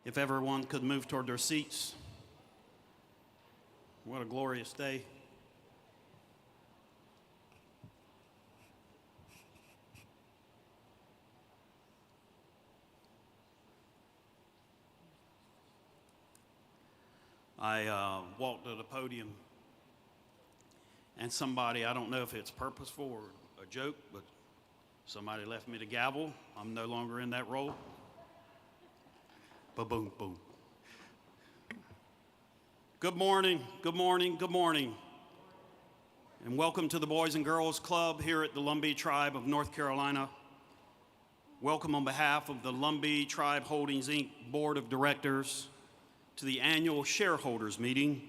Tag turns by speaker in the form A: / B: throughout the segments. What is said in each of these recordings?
A: If everyone could move toward their seats. What a glorious day. I walked to the podium and somebody, I don't know if it's purposeful or a joke, but somebody left me the gavel. I'm no longer in that role. Ba-boom, boom. Good morning, good morning, good morning. And welcome to the Boys and Girls Club here at the Lumbee Tribe of North Carolina. Welcome on behalf of the Lumbee Tribe Holdings, Inc. Board of Directors to the annual shareholders meeting.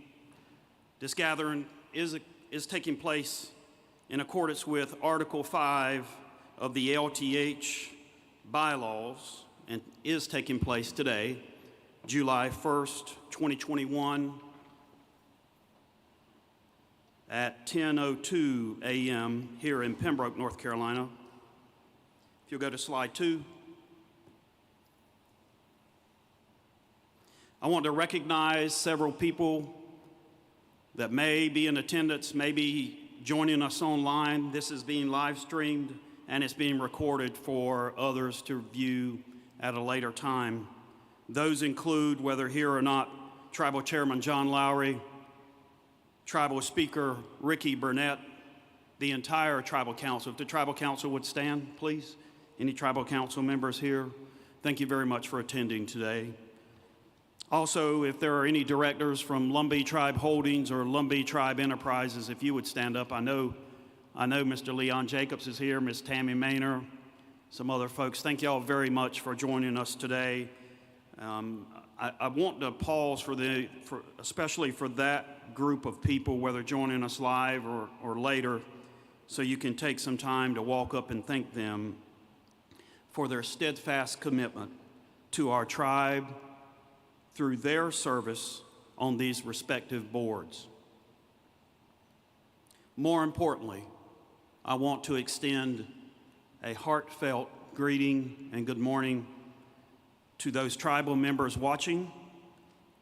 A: This gathering is taking place in accordance with Article 5 of the LTH bylaws and is taking place today, July 1st, 2021 at 10:02 a.m. here in Pembroke, North Carolina. If you'll go to slide 2. I want to recognize several people that may be in attendance, may be joining us online. This is being live streamed and it's being recorded for others to view at a later time. Those include, whether here or not, Tribal Chairman John Lowry, Tribal Speaker Ricky Burnett, the entire Tribal Council. If the Tribal Council would stand, please. Any Tribal Council members here? Thank you very much for attending today. Also, if there are any directors from Lumbee Tribe Holdings or Lumbee Tribe Enterprises, if you would stand up. I know Mr. Leon Jacobs is here, Ms. Tammy Maynor, some other folks. Thank you all very much for joining us today. I want to pause especially for that group of people, whether joining us live or later, so you can take some time to walk up and thank them for their steadfast commitment to our tribe through their service on these respective boards. More importantly, I want to extend a heartfelt greeting and good morning to those tribal members watching,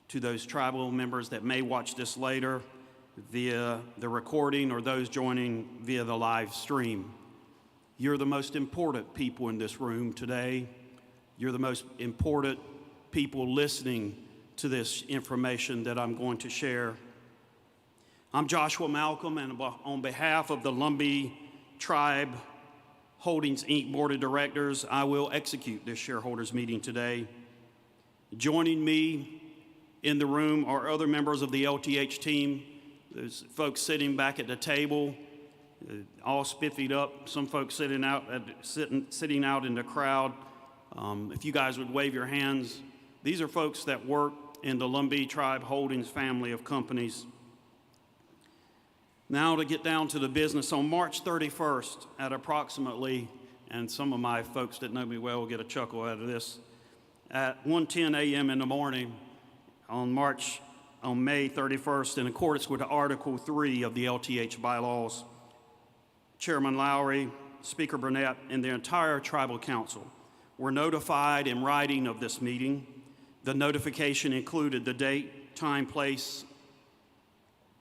A: to those tribal members that may watch this later via the recording or those joining via the live stream. You're the most important people in this room today. You're the most important people listening to this information that I'm going to share. I'm Joshua Malcolm, and on behalf of the Lumbee Tribe Holdings, Inc. Board of Directors, I will execute this shareholders meeting today. Joining me in the room are other members of the LTH team. There's folks sitting back at the table, all spiffied up. Some folks sitting out in the crowd. If you guys would wave your hands. These are folks that work in the Lumbee Tribe Holdings family of companies. Now to get down to the business, on March 31st at approximately, and some of my folks that know me well will get a chuckle out of this, at 1:10 a.m. in the morning on May 31st, in accordance with Article 3 of the LTH bylaws, Chairman Lowry, Speaker Burnett, and the entire Tribal Council were notified in writing of this meeting. The notification included the date, time, place.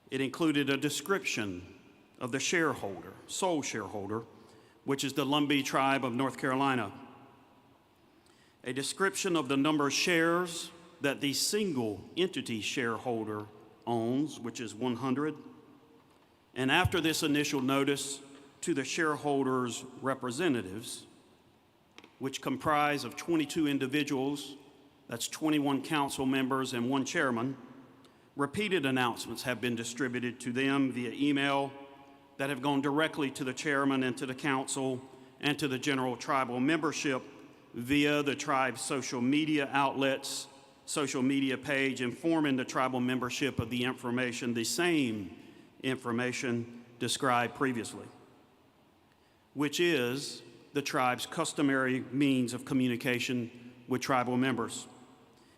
A: It included a description of the shareholder, sole shareholder, which is the Lumbee Tribe of North Carolina. A description of the number of shares that the single entity shareholder owns, which is 100. And after this initial notice to the shareholders' representatives, which comprise of 22 individuals, that's 21 council members and 1 chairman, repeated announcements have been distributed to them via email that have gone directly to the chairman and to the council and to the general tribal membership via the tribe's social media outlets, social media page, informing the tribal membership of the same information described previously, which is the tribe's customary means of communication with tribal members.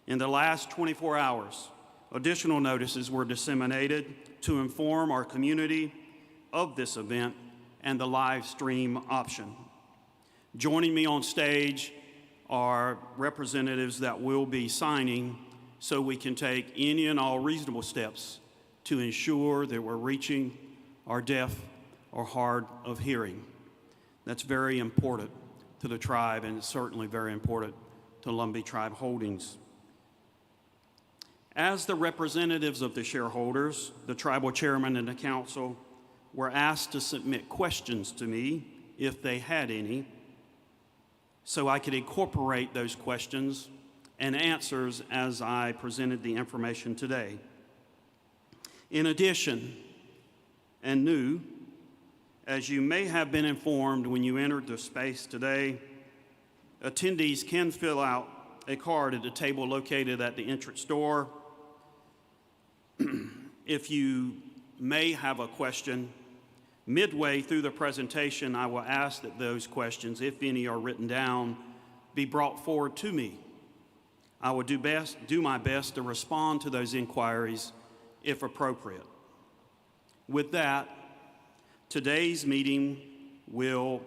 A: In the last 24 hours, additional notices were disseminated to inform our community of this event and the live stream option. Joining me on stage are representatives that will be signing so we can take any and all reasonable steps to ensure that we're reaching our deaf or hard of hearing. That's very important to the tribe, and it's certainly very important to Lumbee Tribe Holdings. As the representatives of the shareholders, the tribal chairman and the council were asked to submit questions to me, if they had any, so I could incorporate those questions and answers as I presented the information today. In addition, and new, as you may have been informed when you entered the space today, attendees can fill out a card at the table located at the entrance door. If you may have a question, midway through the presentation, I will ask that those questions, if any are written down, be brought forward to me. I will do my best to respond to those inquiries if appropriate. With that, today's meeting will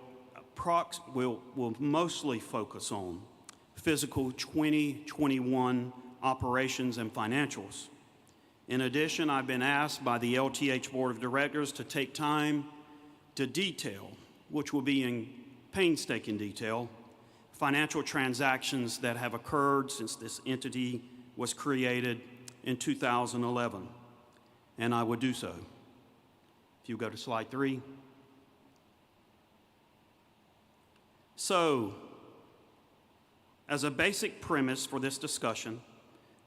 A: mostly focus on fiscal 2021 operations and financials. In addition, I've been asked by the LTH Board of Directors to take time to detail, which will be in painstaking detail, financial transactions that have occurred since this entity was created in 2011, and I will do so. If you go to slide 3. So, as a basic premise for this discussion,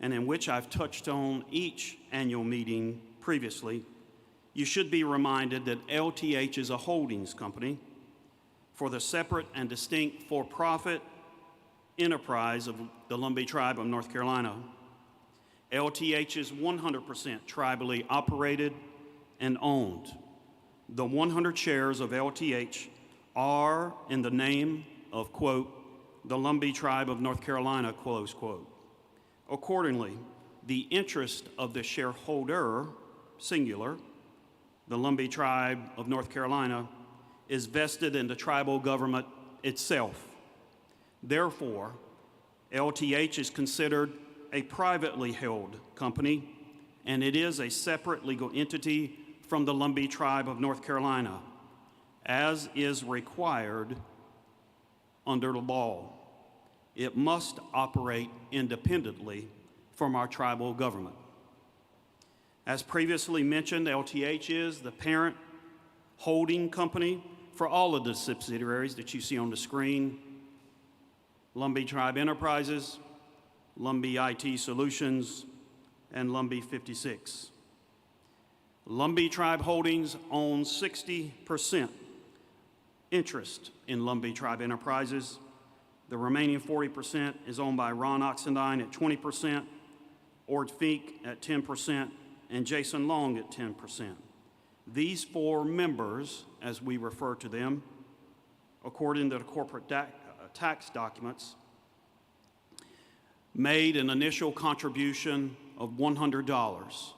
A: and in which I've touched on each annual meeting previously, you should be reminded that LTH is a holdings company for the separate and distinct for-profit enterprise of the Lumbee Tribe of North Carolina. LTH is 100% tribally operated and owned. The 100 shares of LTH are in the name of, quote, the Lumbee Tribe of North Carolina, close quote. Accordingly, the interest of the shareholder, singular, the Lumbee Tribe of North Carolina, is vested in the tribal government itself. Therefore, LTH is considered a privately held company, and it is a separate legal entity from the Lumbee Tribe of North Carolina, as is required under the law. It must operate independently from our tribal government. As previously mentioned, LTH is the parent holding company for all of the subsidiaries that you see on the screen: Lumbee Tribe Enterprises, Lumbee IT Solutions, and Lumbee 56. Lumbee Tribe Holdings owns 60% interest in Lumbee Tribe Enterprises. The remaining 40% is owned by Ron Oxendine at 20%, Ord Fink at 10%, and Jason Long at 10%. These four members, as we refer to them, according to the corporate tax documents, made an initial contribution of $100,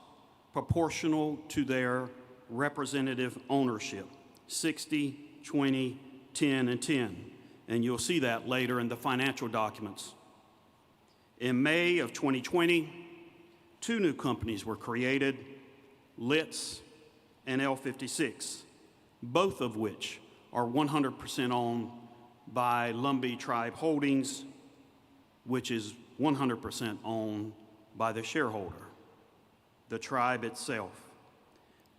A: proportional to their representative ownership, 60, 20, 10, and 10. And you'll see that later in the financial documents. In May of 2020, two new companies were created, LITS and L56, both of which are 100% owned by Lumbee Tribe Holdings, which is 100% owned by the shareholder, the tribe itself.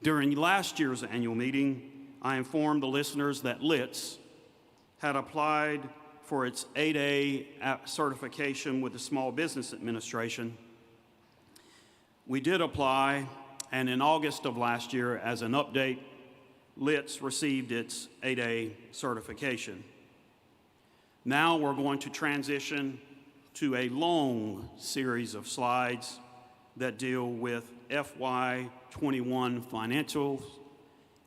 A: During last year's annual meeting, I informed the listeners that LITS had applied for its 8A certification with the Small Business Administration. We did apply, and in August of last year, as an update, LITS received its 8A certification. Now we're going to transition to a long series of slides that deal with Fy21 Financials.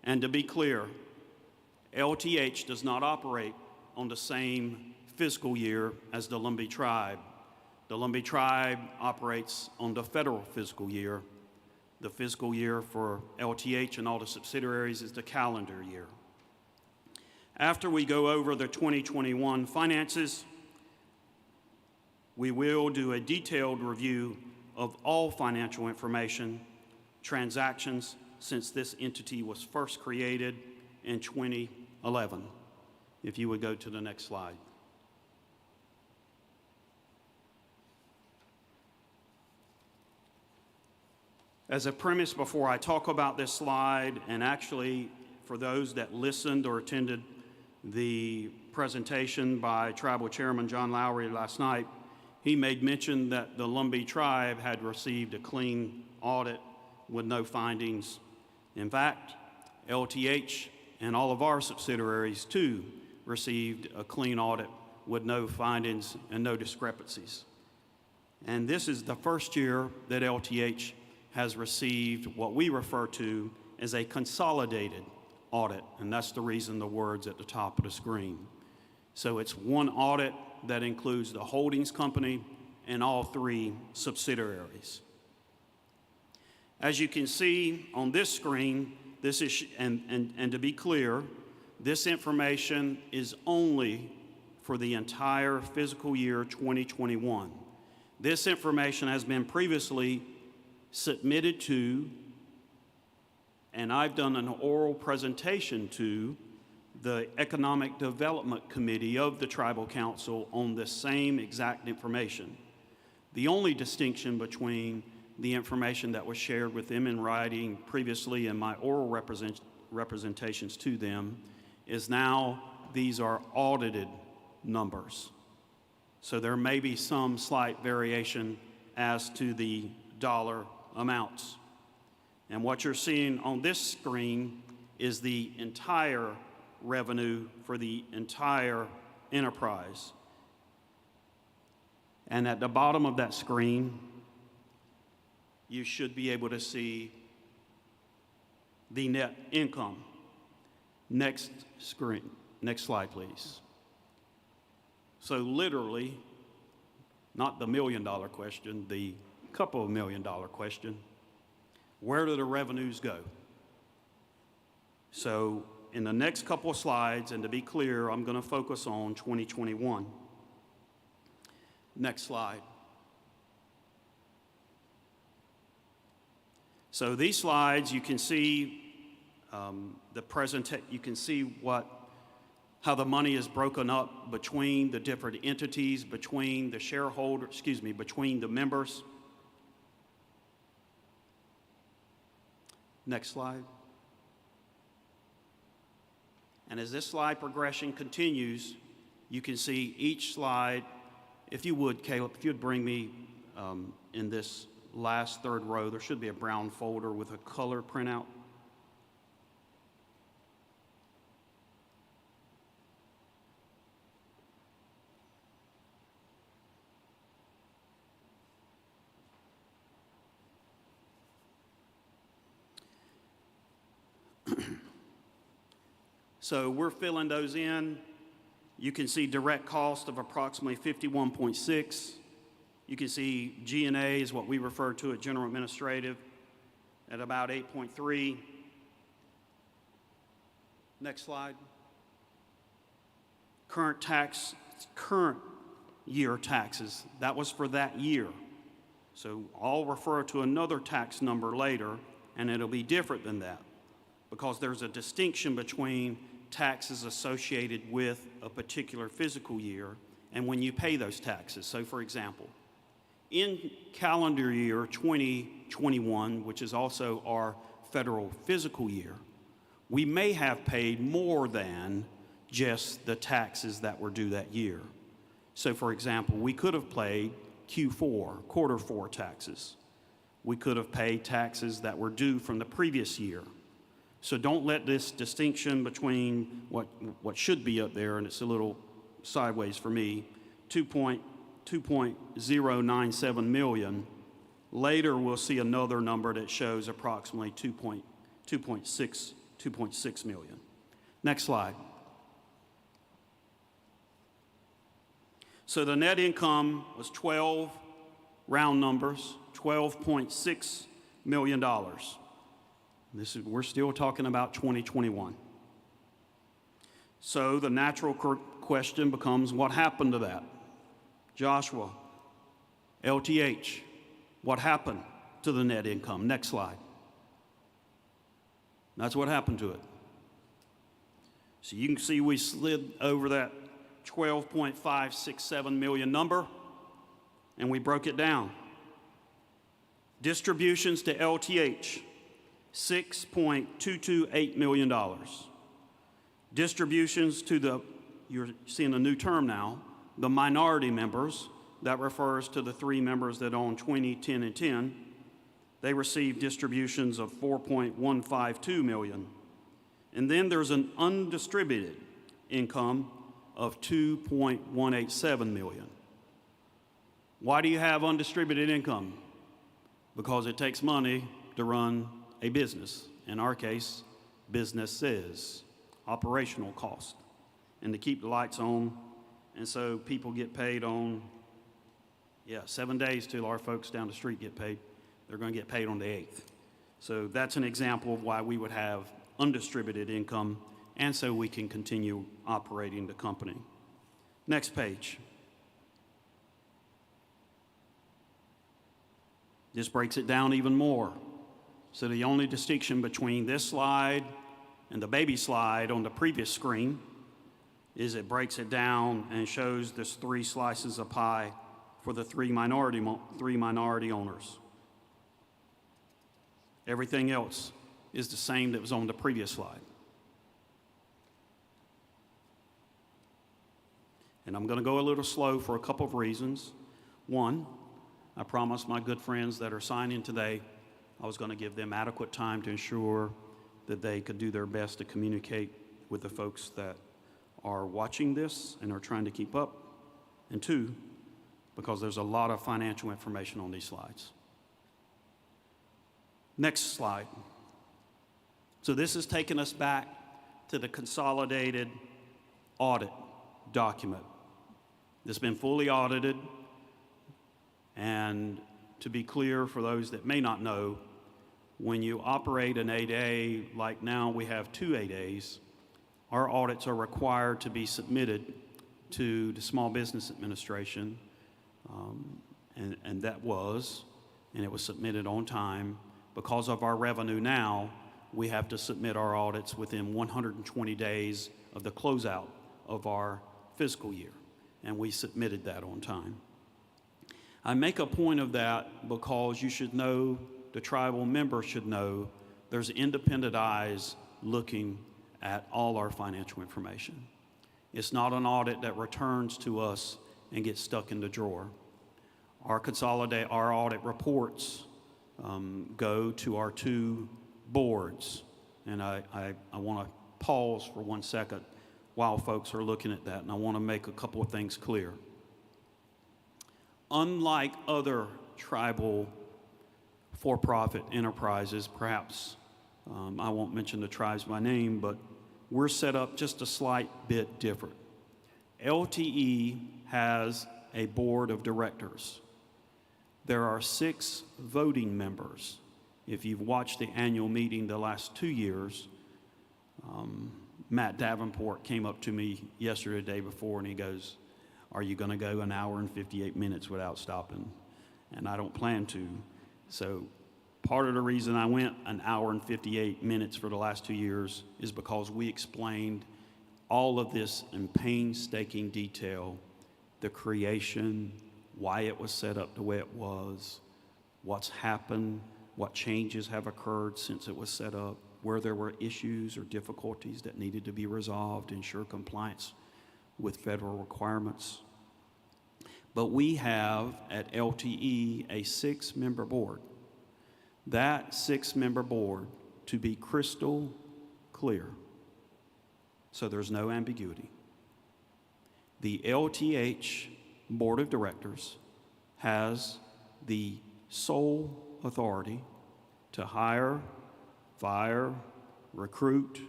A: And to be clear, LTH does not operate on the same fiscal year as the Lumbee Tribe. The Lumbee Tribe operates on the federal fiscal year. The fiscal year for LTH and all the subsidiaries is the calendar year. After we go over the 2021 finances, We will do a detailed review of all financial information, transactions since this entity was first created in 2011. If you would go to the next slide. As a premise before I talk about this slide, and actually for those that listened or attended the presentation by Tribal Chairman John Lowry last night, he made mention that the Lumbee tribe had received a clean audit with no findings. In fact, LTH and all of our subsidiaries too received a clean audit with no findings and no discrepancies. And this is the first year that LTH has received what we refer to as a consolidated audit, and that's the reason the word's at the top of the screen. So it's one audit that includes the holdings company and all three subsidiaries. As you can see on this screen, this is, and to be clear, this information is only for the entire fiscal year 2021. This information has been previously submitted to, and I've done an oral presentation to, the Economic Development Committee of the Tribal Council on the same exact information. The only distinction between the information that was shared with them in writing previously and my oral representations to them is now these are audited numbers. So there may be some slight variation as to the dollar amounts. And what you're seeing on this screen is the entire revenue for the entire enterprise. And at the bottom of that screen, you should be able to see the net income. Next screen, next slide, please. So literally, not the $1 million question, the couple of $1 million question, where do the revenues go? So in the next couple of slides, and to be clear, I'm going to focus on 2021. Next slide. So these slides, you can see you can see how the money is broken up between the different entities, between the shareholder, between the members. Next slide. And as this slide progression continues, you can see each slide. If you would, Caleb, if you'd bring me in this last third row, there should be a brown folder with a color printout. So we're filling those in. You can see direct cost of approximately 51.6. You can see G&A is what we refer to as general administrative at about 8.3. Next slide. Current year taxes, that was for that year. So I'll refer to another tax number later, and it'll be different than that because there's a distinction between taxes associated with a particular fiscal year and when you pay those taxes. So for example, in calendar year 2021, which is also our federal fiscal year, we may have paid more than just the taxes that were due that year. So for example, we could have paid Q4, quarter four taxes. We could have paid taxes that were due from the previous year. So don't let this distinction between what should be up there, and it's a little sideways for me, 2.097 million. Later we'll see another number that shows approximately 2.6 million. Next slide. So the net income was round numbers, $12.6 million. We're still talking about 2021. So the natural question becomes, what happened to that? Joshua, LTH, what happened to the net income? Next slide. That's what happened to it. So you can see we slid over that 12.567 million number, and we broke it down. Distributions to LTH, $6.228 million. Distributions to the, you're seeing a new term now, the minority members. That refers to the three members that own 20, 10, and 10. They received distributions of $4.152 million. And then there's an undistributed income of $2.187 million. Why do you have undistributed income? Because it takes money to run a business. In our case, businesses, operational cost, and to keep the lights on. And so people get paid on, 7 days till our folks down the street get paid. They're going to get paid on the 8th. So that's an example of why we would have undistributed income, and so we can continue operating the company. Next page. This breaks it down even more. So the only distinction between this slide and the baby slide on the previous screen is it breaks it down and shows this 3 slices of pie for the three minority owners. Everything else is the same that was on the previous slide. And I'm going to go a little slow for a couple of reasons. One, I promised my good friends that are signing today I was going to give them adequate time to ensure that they could do their best to communicate with the folks that are watching this and are trying to keep up. And two, because there's a lot of financial information on these slides. Next slide. So this is taking us back to the Consolidated Audit document. It's been fully audited, and to be clear for those that may not know, when you operate an 8A, like now we have 2 8As, our audits are required to be submitted to the Small Business Administration, and that was, and it was submitted on time. Because of our revenue now, we have to submit our audits within 120 days of the closeout of our fiscal year, and we submitted that on time. I make a point of that because you should know, the tribal members should know, there's independent eyes looking at all our financial information. It's not an audit that returns to us and gets stuck in the drawer. Our audit reports go to our 2 boards. And I want to pause for 1 second while folks are looking at that, and I want to make a couple of things clear. Unlike other tribal for-profit enterprises, perhaps I won't mention the tribes by name, but we're set up just a slight bit different. LTE has a board of directors. There are 6 voting members. If you've watched the annual meeting the last 2 years, Matt Davenport came up to me yesterday, the day before, and he goes, "Are you going to go 1 hour and 58 minutes without stopping?" And I don't plan to. So part of the reason I went 1 hour and 58 minutes for the last 2 years is because we explained all of this in painstaking detail, the creation, why it was set up the way it was, what's happened, what changes have occurred since it was set up, where there were issues or difficulties that needed to be resolved to ensure compliance with federal requirements. But we have at LTE a 6-member board. That 6-member board, to be crystal clear, so there's no ambiguity, the LTH Board of Directors has the sole authority to hire, fire, recruit,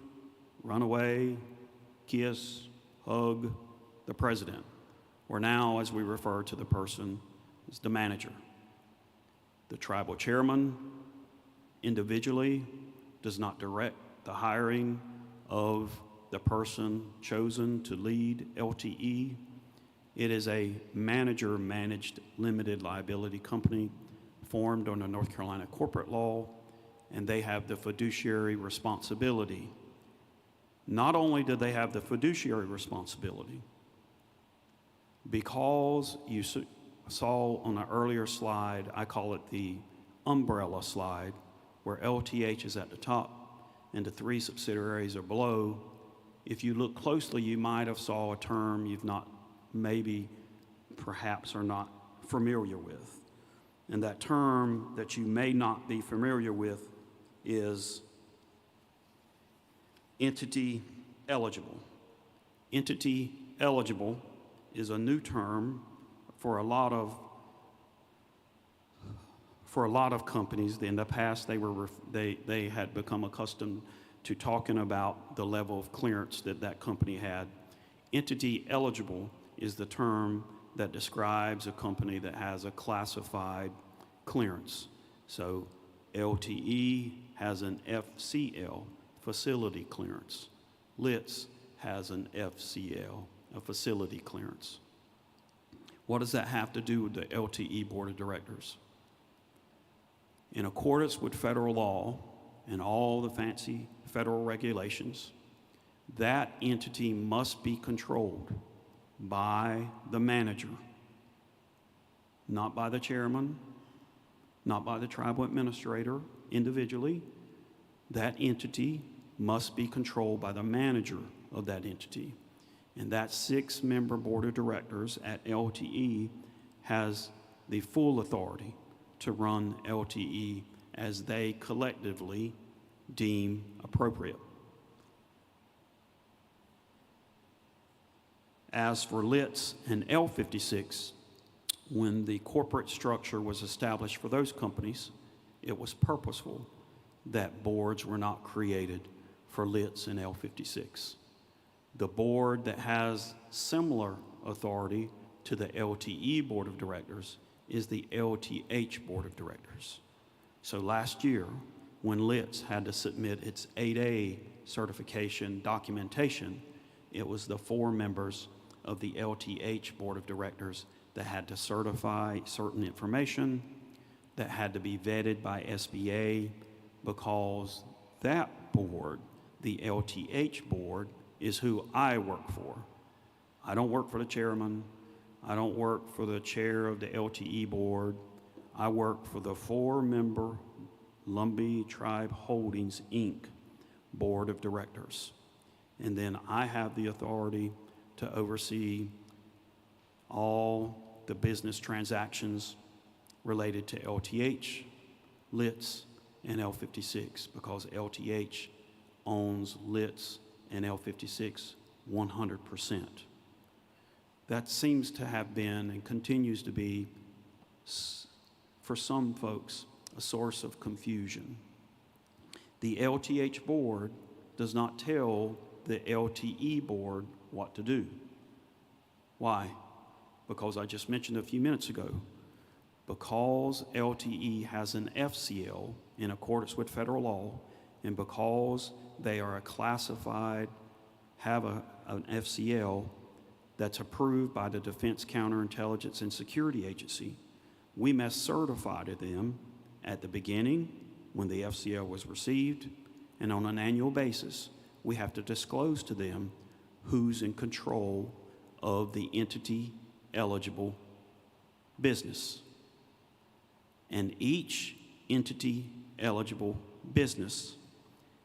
A: run away, kiss, hug the president, or now, as we refer to the person, as the manager. The tribal chairman individually does not direct the hiring of the person chosen to lead LTE. It is a manager-managed limited liability company formed under North Carolina corporate law, and they have the fiduciary responsibility. Not only do they have the fiduciary responsibility, because you saw on an earlier slide, I call it the umbrella slide, where LTH is at the top and the 3 subsidiaries are below. If you look closely, you might have saw a term you've not, maybe, perhaps are not familiar with. And that term that you may not be familiar with is entity eligible. Entity eligible is a new term for a lot of companies. In the past, they had become accustomed to talking about the level of clearance that company had. Entity eligible is the term that describes a company that has a classified clearance. So LTE has an FCL, facility clearance. LITS has an FCL, a facility clearance. What does that have to do with the LTE Board of Directors? In accordance with federal law and all the fancy federal regulations, that entity must be controlled by the manager, not by the chairman, not by the tribal administrator individually. That entity must be controlled by the manager of that entity. And that 6-member board of directors at LTE has the full authority to run LTE as they collectively deem appropriate. As for LITS and L56, when the corporate structure was established for those companies, it was purposeful that boards were not created for LITS and L56. The board that has similar authority to the LTE Board of Directors is the LTH Board of Directors. So last year, when LITS had to submit its 8A certification documentation, it was the 4 members of the LTH Board of Directors that had to certify certain information that had to be vetted by SBA, because that board, the LTH board, is who I work for. I don't work for the chairman. I don't work for the chair of the LTE board. I work for the 4-member Lumbee Tribe Holdings, Inc. Board of Directors. And then I have the authority to oversee all the business transactions related to LTH, LITS, and L56, because LTH owns LITS and L56 100%. That seems to have been and continues to be, for some folks, a source of confusion. The LTH board does not tell the LTE board what to do. Why? Because I just mentioned a few minutes ago, because LTE has an FCL in accordance with federal law, and because they are a classified, have an FCL that's approved by the Defense Counterintelligence and Security Agency, we must certify to them at the beginning when the FCL was received, and on an annual basis, we have to disclose to them who's in control of the entity eligible business. And each entity eligible business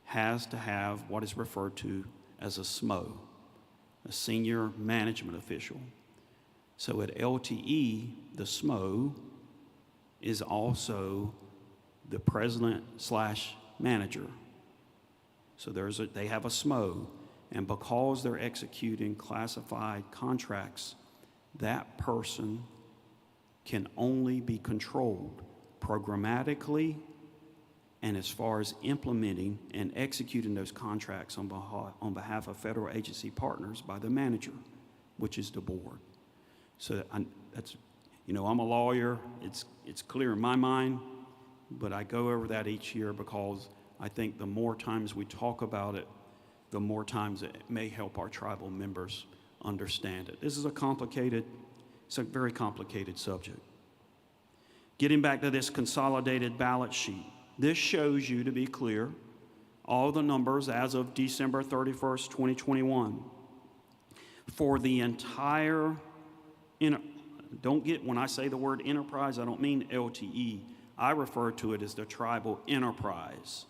A: has to have what is referred to as a SMO, a senior management official. So at LTE, the SMO is also the president/manager. So they have a SMO, and because they're executing classified contracts, that person can only be controlled programmatically and as far as implementing and executing those contracts on behalf of federal agency partners by the manager, which is the board. So that's, I'm a lawyer. It's clear in my mind, but I go over that each year because I think the more times we talk about it, the more times it may help our tribal members understand it. This is it's a very complicated subject. Getting back to this consolidated balance sheet, this shows you, to be clear, all the numbers as of December 31st, 2021. For the entire, don't get, when I say the word enterprise, I don't mean LTE. I refer to it as the tribal enterprise,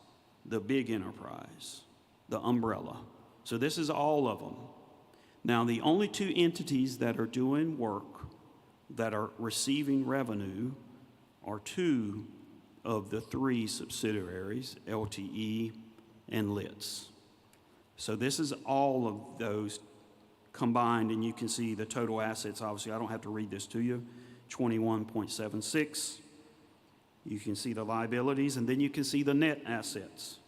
A: the big enterprise, the umbrella. So this is all of them. Now, the only two entities that are doing work, that are receiving revenue, are two of the three subsidiaries, LTE and LITS. So this is all of those combined, and you can see the total assets. Obviously, I don't have to read this to you, 21.76. You can see the liabilities, and then you can see the net assets.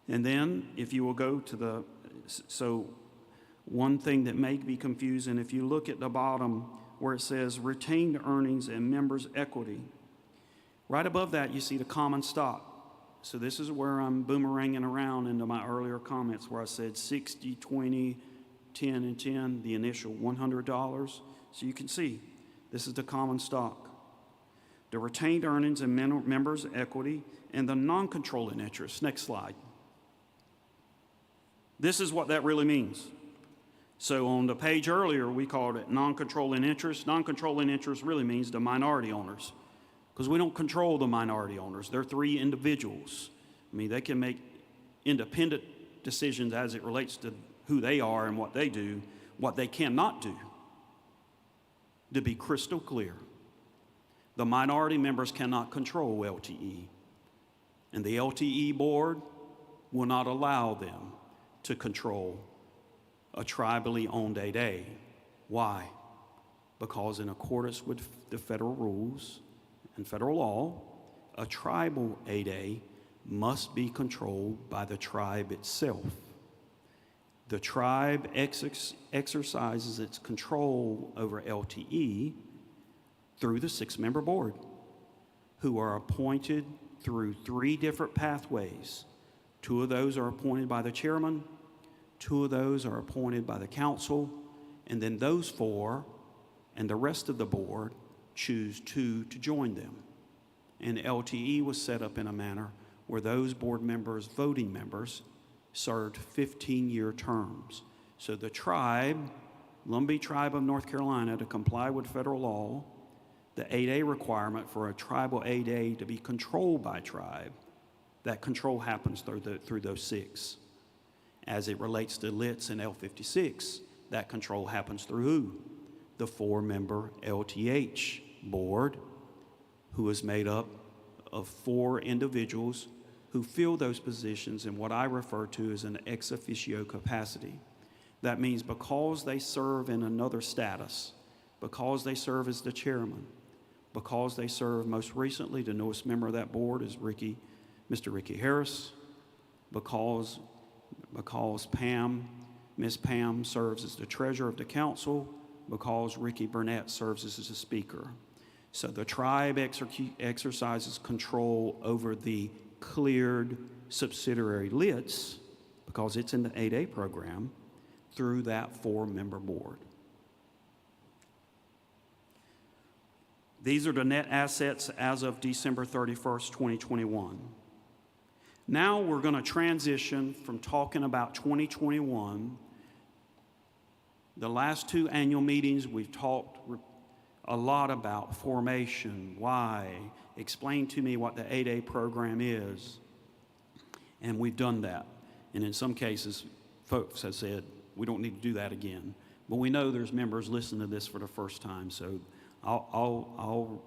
A: And then if you will go to so one thing that may be confusing, if you look at the bottom where it says retained earnings and members' equity, right above that you see the common stock. So this is where I'm boomeranging around into my earlier comments where I said 60, 20, 10, and 10, the initial $100. So you can see this is the common stock. The retained earnings and members' equity and the non-controlling interest. Next slide. This is what that really means. So on the page earlier, we called it non-controlling interest. Non-controlling interest really means the minority owners, because we don't control the minority owners. They're three individuals. I mean, they can make independent decisions as it relates to who they are and what they do. What they cannot do, to be crystal clear, the minority members cannot control LTE, and the LTE board will not allow them to control a tribally owned 8A. Why? Because in accordance with the federal rules and federal law, a tribal 8A must be controlled by the tribe itself. The tribe exercises its control over LTE through the 6-member board, who are appointed through 3 different pathways. 2 of those are appointed by the chairman, 2 of those are appointed by the council, and then those 4 and the rest of the board choose 2 to join them. And LTE was set up in a manner where those board members, voting members, served 15-year terms. So the tribe, Lumbee Tribe of North Carolina, to comply with federal law, the 8A requirement for a tribal 8A to be controlled by tribe, that control happens through those 6. As it relates to LITS and L56, that control happens through who? The 4-member LTH board, who is made up of 4 individuals who fill those positions in what I refer to as an ex officio capacity. That means because they serve in another status, because they serve as the chairman, because they serve most recently, the newest member of that board is Mr. Ricky Harris, because Ms. Pam serves as the treasurer of the council, because Ricky Burnett serves as the speaker. So the tribe exercises control over the cleared subsidiary LITS, because it's in the 8A program, through that 4-member board. These are the net assets as of December 31st, 2021. Now we're going to transition from talking about 2021. The last 2 annual meetings, we've talked a lot about formation, why, explain to me what the 8A program is. And we've done that. And in some cases, folks have said, we don't need to do that again. But we know there's members listening to this for the first time, so I'll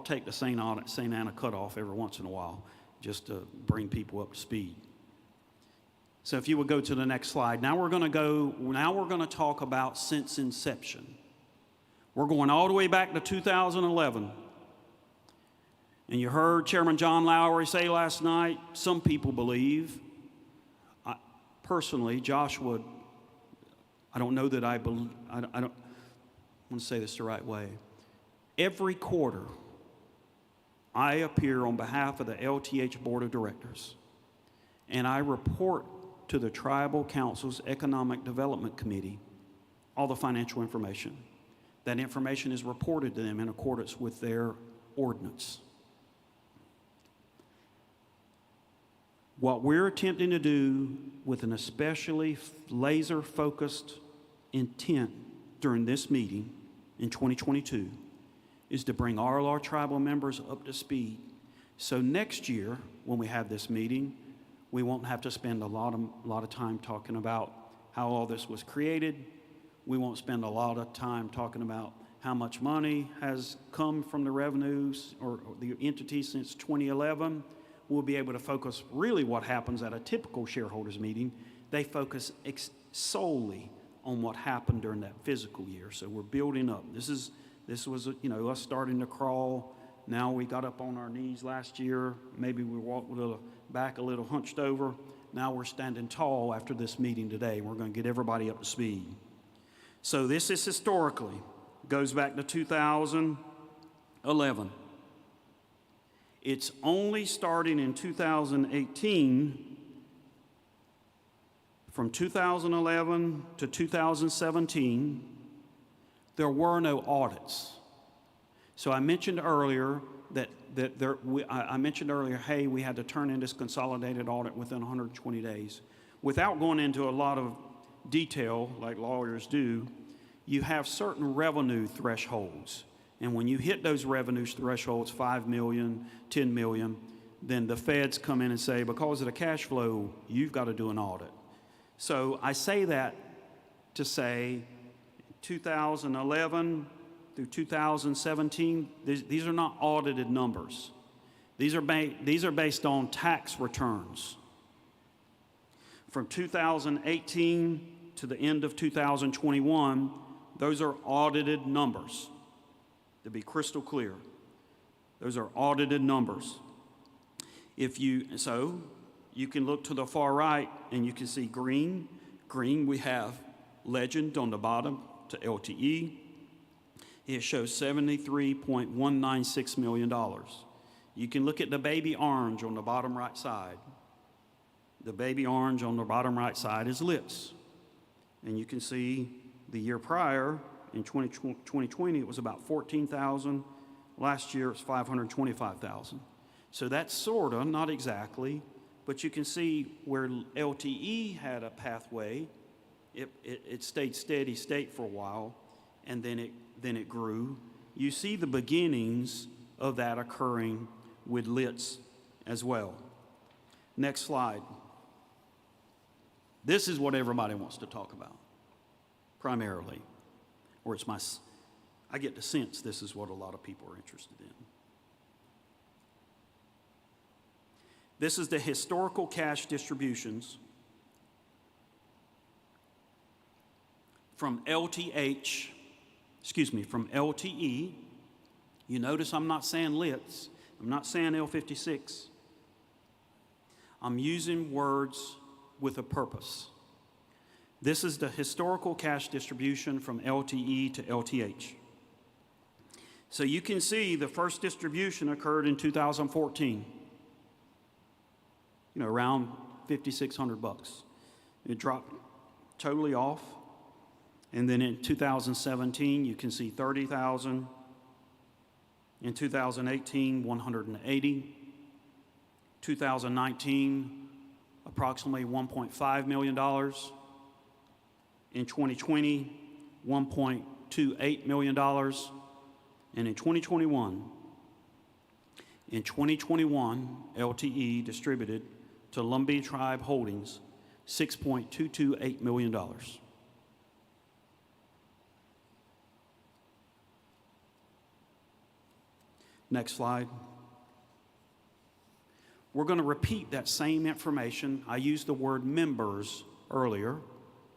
A: take the St. Anna cutoff every once in a while, just to bring people up to speed. So if you would go to the next slide. Now we're going to talk about since inception. We're going all the way back to 2011. And you heard Chairman John Lowry say last night, some people believe, personally, Joshua, I don't know that I don't want to say this the right way. Every quarter, I appear on behalf of the LTH Board of Directors, and I report to the Tribal Council's Economic Development Committee all the financial information. That information is reported to them in accordance with their ordinance. What we're attempting to do with an especially laser-focused intent during this meeting in 2022 is to bring all our tribal members up to speed. So next year, when we have this meeting, we won't have to spend a lot of time talking about how all this was created. We won't spend a lot of time talking about how much money has come from the revenues or the entity since 2011. We'll be able to focus really what happens at a typical shareholders meeting. They focus solely on what happened during that fiscal year. So we're building up. This was us starting to crawl. Now we got up on our knees last year. Maybe we walked back a little hunched over. Now we're standing tall after this meeting today. We're going to get everybody up to speed. So this is historically, goes back to 2011. It's only starting in 2018. From 2011 to 2017, there were no audits. So I mentioned earlier hey, we had to turn in this consolidated audit within 120 days. Without going into a lot of detail like lawyers do, you have certain revenue thresholds. And when you hit those revenue thresholds, 5 million, 10 million, then the feds come in and say, because of the cash flow, you've got to do an audit. So I say that to say 2011 through 2017, these are not audited numbers. These are based on tax returns. From 2018 to the end of 2021, those are audited numbers. To be crystal clear, those are audited numbers. So you can look to the far right and you can see green. Green, we have legend on the bottom to LTE. It shows $73.196 million. You can look at the baby orange on the bottom right side. The baby orange on the bottom right side is LITs. And you can see the year prior, in 2020, it was about 14,000. Last year, it's 525,000. So that's sort of, not exactly, but you can see where LTE had a pathway. It stayed steady state for a while, and then it grew. You see the beginnings of that occurring with LITs as well. Next slide. This is what everybody wants to talk about, primarily. Or I get the sense this is what a lot of people are interested in. This is the historical cash distributions from LTE. You notice I'm not saying LITs. I'm not saying L56. I'm using words with a purpose. This is the historical cash distribution from LTE to LTH. So you can see the first distribution occurred in 2014, around $5,600. It dropped totally off. And then in 2017, you can see 30,000. In 2018, 180. 2019, approximately $1.5 million. In 2020, $1.28 million. And in 2021, LTE distributed to Lumbee Tribe Holdings $6.228 million. Next slide. We're going to repeat that same information. I used the word members earlier.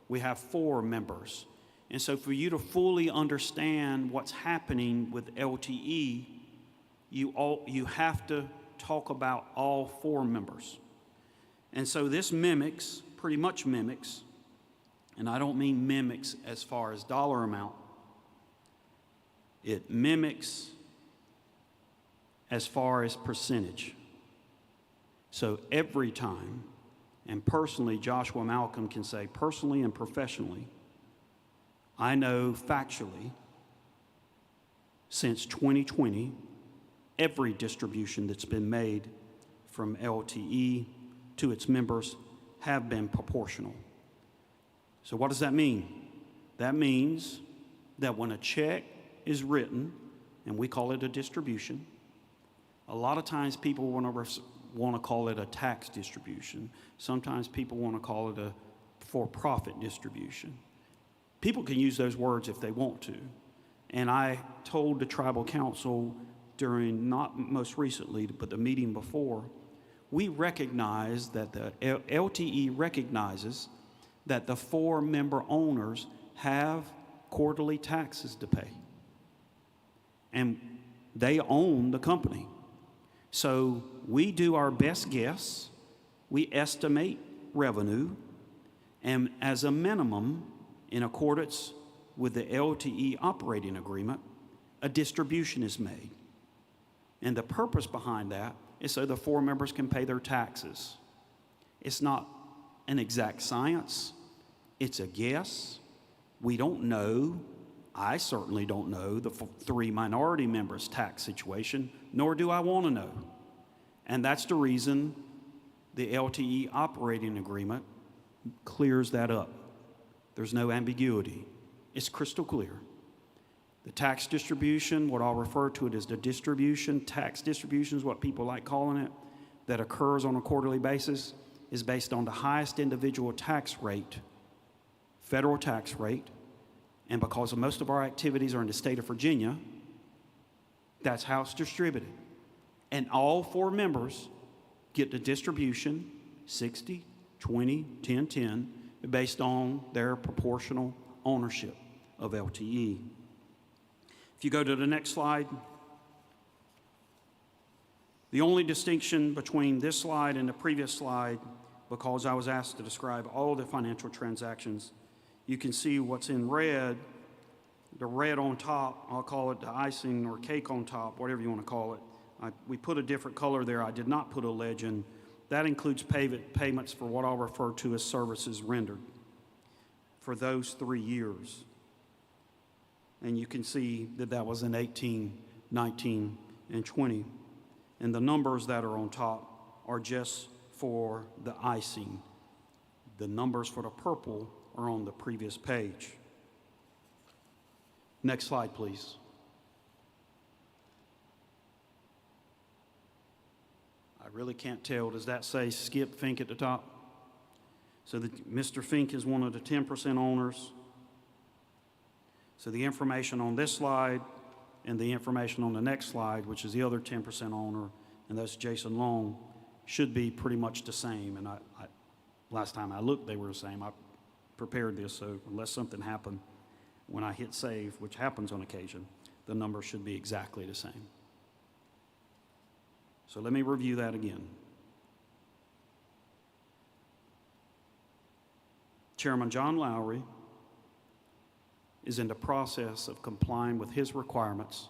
A: We have 4 members. And so for you to fully understand what's happening with LTE, you have to talk about all 4 members. And so this pretty much mimics, and I don't mean mimics as far as dollar amount. It mimics as far as percentage. So every time, and personally, Joshua Malcolm can say personally and professionally, I know factually, since 2020, every distribution that's been made from LTE to its members have been proportional. So what does that mean? That means that when a check is written, and we call it a distribution, a lot of times people want to call it a tax distribution. Sometimes people want to call it a for-profit distribution. People can use those words if they want to. And I told the tribal council during, not most recently, but the meeting before, we recognize that the LTE recognizes that the 4 member owners have quarterly taxes to pay. And they own the company. So we do our best guess, we estimate revenue, and as a minimum, in accordance with the LTE operating agreement, a distribution is made. And the purpose behind that is so the 4 members can pay their taxes. It's not an exact science, it's a guess. We don't know, I certainly don't know the 3 minority members' tax situation, nor do I want to know. And that's the reason the LTE operating agreement clears that up. There's no ambiguity. It's crystal clear. The tax distribution, what I'll refer to it as the distribution, tax distribution is what people like calling it, that occurs on a quarterly basis, is based on the highest individual tax rate, federal tax rate, and because most of our activities are in the state of Virginia, that's how it's distributed. And all 4 members get the distribution, 60, 20, 10, 10, based on their proportional ownership of LTE. If you go to the next slide, the only distinction between this slide and the previous slide, because I was asked to describe all the financial transactions, you can see what's in red, the red on top, I'll call it the icing or cake on top, whatever you want to call it. We put a different color there. I did not put a legend. That includes payments for what I'll refer to as services rendered for those 3 years. And you can see that that was in 18, 19, and 20. And the numbers that are on top are just for the icing. The numbers for the purple are on the previous page. Next slide, please. I really can't tell. Does that say Skip Fink at the top? So Mr. Fink is one of the 10% owners. So the information on this slide and the information on the next slide, which is the other 10% owner, and that's Jason Long, should be pretty much the same. And last time I looked, they were the same. I prepared this, so unless something happened when I hit save, which happens on occasion, the numbers should be exactly the same. So let me review that again. Chairman John Lowry is in the process of complying with his requirements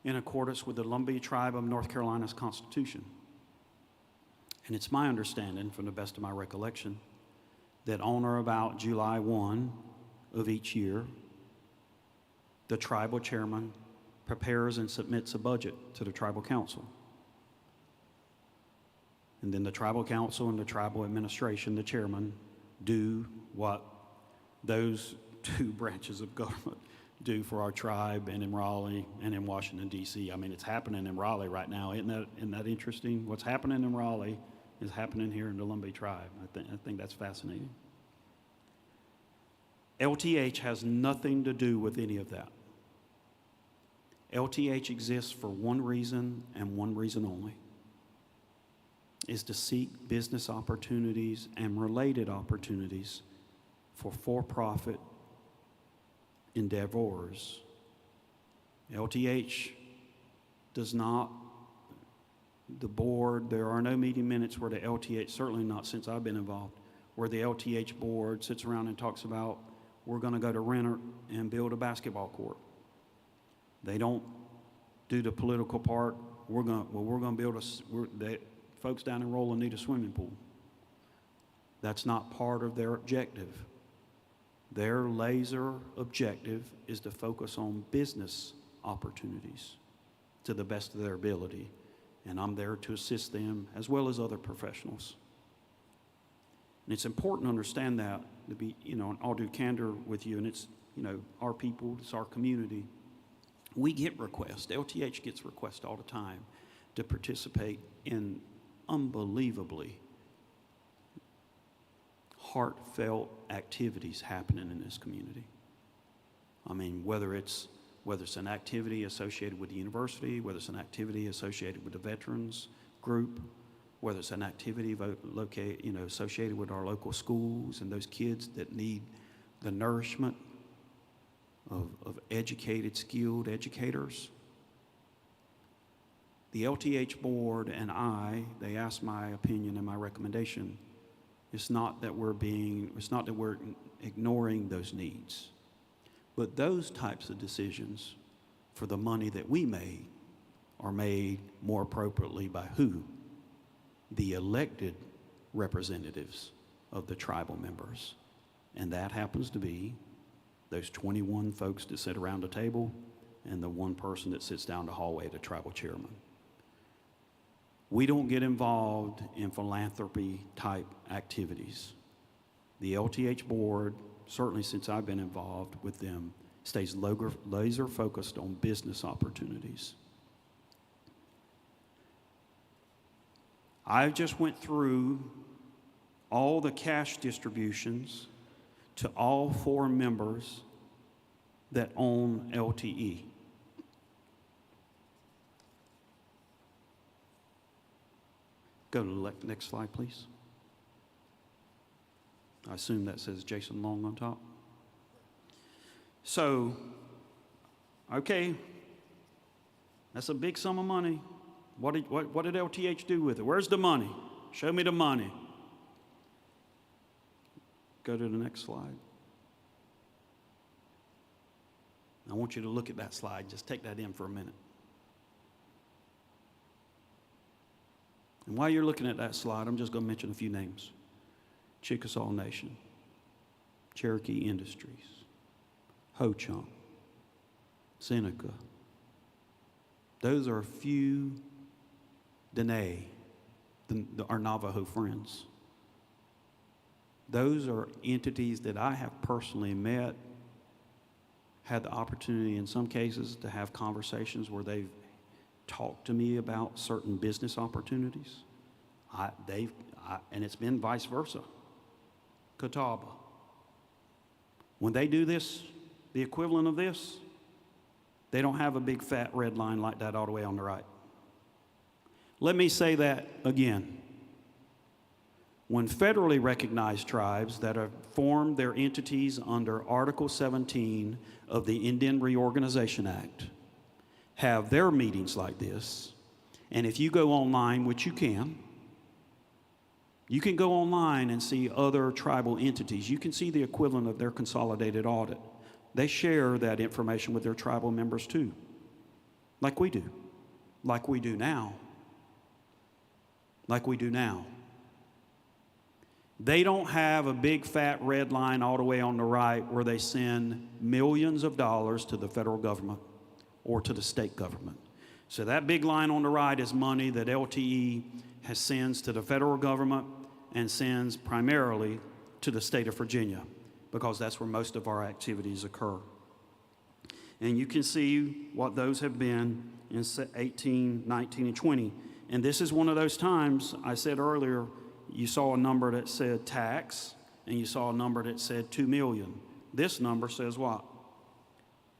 A: in accordance with the Lumbee Tribe of North Carolina's Constitution. And it's my understanding, from the best of my recollection, that on or about July 1 of each year, the tribal chairman prepares and submits a budget to the tribal council. And then the tribal council and the tribal administration, the chairman, do what those 2 branches of government do for our tribe and in Raleigh and in Washington, D.C. I mean, it's happening in Raleigh right now. Isn't that interesting? What's happening in Raleigh is happening here in the Lumbee tribe. I think that's fascinating. LTH has nothing to do with any of that. LTH exists for one reason and one reason only, is to seek business opportunities and related opportunities for-profit endeavors. LTH does not, the board, there are no meeting minutes where the LTH, certainly not since I've been involved, where the LTH board sits around and talks about, we're going to go to Renner and build a basketball court. They don't do the political part. We're going to build the folks down in Roland need a swimming pool. That's not part of their objective. Their laser objective is to focus on business opportunities to the best of their ability, and I'm there to assist them as well as other professionals. And it's important to understand that, to be, in all due candor with you, and it's, our people, it's our community. We get requests, LTH gets requests all the time to participate in unbelievably heartfelt activities happening in this community. I mean, whether it's an activity associated with the university, whether it's an activity associated with the veterans group, whether it's an activity associated with our local schools and those kids that need the nourishment of educated, skilled educators. The LTH board and they asked my opinion and my recommendation. It's not that we're ignoring those needs, but those types of decisions for the money that we made are made more appropriately by who? The elected representatives of the tribal members. And that happens to be those 21 folks that sit around a table and the one person that sits down the hallway, the tribal chairman. We don't get involved in philanthropy type activities. The LTH board, certainly since I've been involved with them, stays laser focused on business opportunities. I just went through all the cash distributions to all 4 members that own LTE. Go to the next slide, please. I assume that says Jason Long on top. So, okay, that's a big sum of money. What did LTH do with it? Where's the money? Show me the money. Go to the next slide. I want you to look at that slide. Just take that in for a minute. And while you're looking at that slide, I'm just going to mention a few names. Chickasaw Nation, Cherokee Industries, Ho-Chunk, Seneca. Those are a few Dene, our Navajo friends. Those are entities that I have personally met, had the opportunity in some cases to have conversations where they've talked to me about certain business opportunities. And it's been vice versa. Catawba. When they do this, the equivalent of this, they don't have a big fat red line like that all the way on the right. Let me say that again. When federally recognized tribes that have formed their entities under Article 17 of the Indian Reorganization Act have their meetings like this, and if you go online, which you can go online and see other tribal entities. You can see the equivalent of their consolidated audit. They share that information with their tribal members too, like we do now. They don't have a big fat red line all the way on the right where they send millions of dollars to the federal government or to the state government. So that big line on the right is money that LTE sends to the federal government and sends primarily to the state of Virginia, because that's where most of our activities occur. And you can see what those have been in 18, 19, and 20. And this is one of those times, I said earlier, you saw a number that said tax, and you saw a number that said 2 million. This number says what?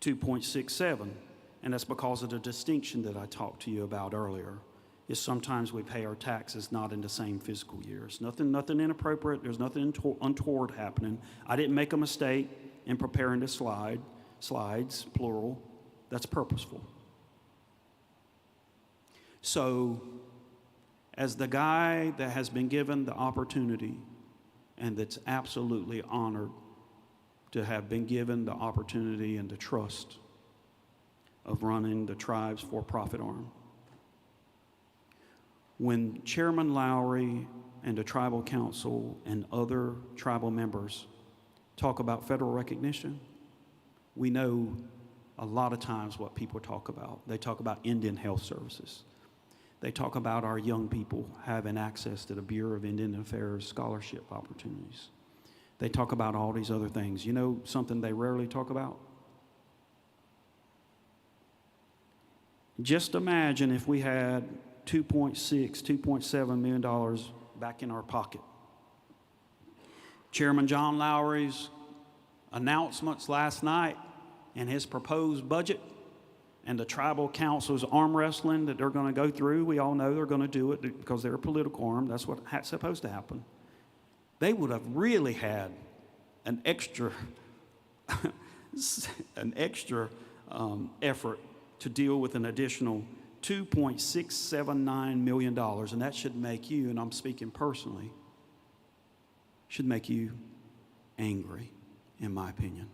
A: 2.67. And that's because of the distinction that I talked to you about earlier. Is sometimes we pay our taxes not in the same fiscal years. Nothing inappropriate. There's nothing untoward happening. I didn't make a mistake in preparing this slides, plural. That's purposeful. So, as the guy that has been given the opportunity and that's absolutely honored to have been given the opportunity and the trust of running the tribe's for-profit arm, when Chairman Lowry and the tribal council and other tribal members talk about federal recognition, we know a lot of times what people talk about. They talk about Indian Health Services. They talk about our young people having access to the Bureau of Indian Affairs scholarship opportunities. They talk about all these other things. You know something they rarely talk about? Just imagine if we had $2.6, $2.7 million back in our pocket. Chairman John Lowry's announcements last night and his proposed budget and the tribal council's arm wrestling that they're going to go through, we all know they're going to do it because they're a political arm. That's what's supposed to happen. They would have really had an extra, effort to deal with an additional $2.679 million, and that should make you, and I'm speaking personally, should make you angry, in my opinion.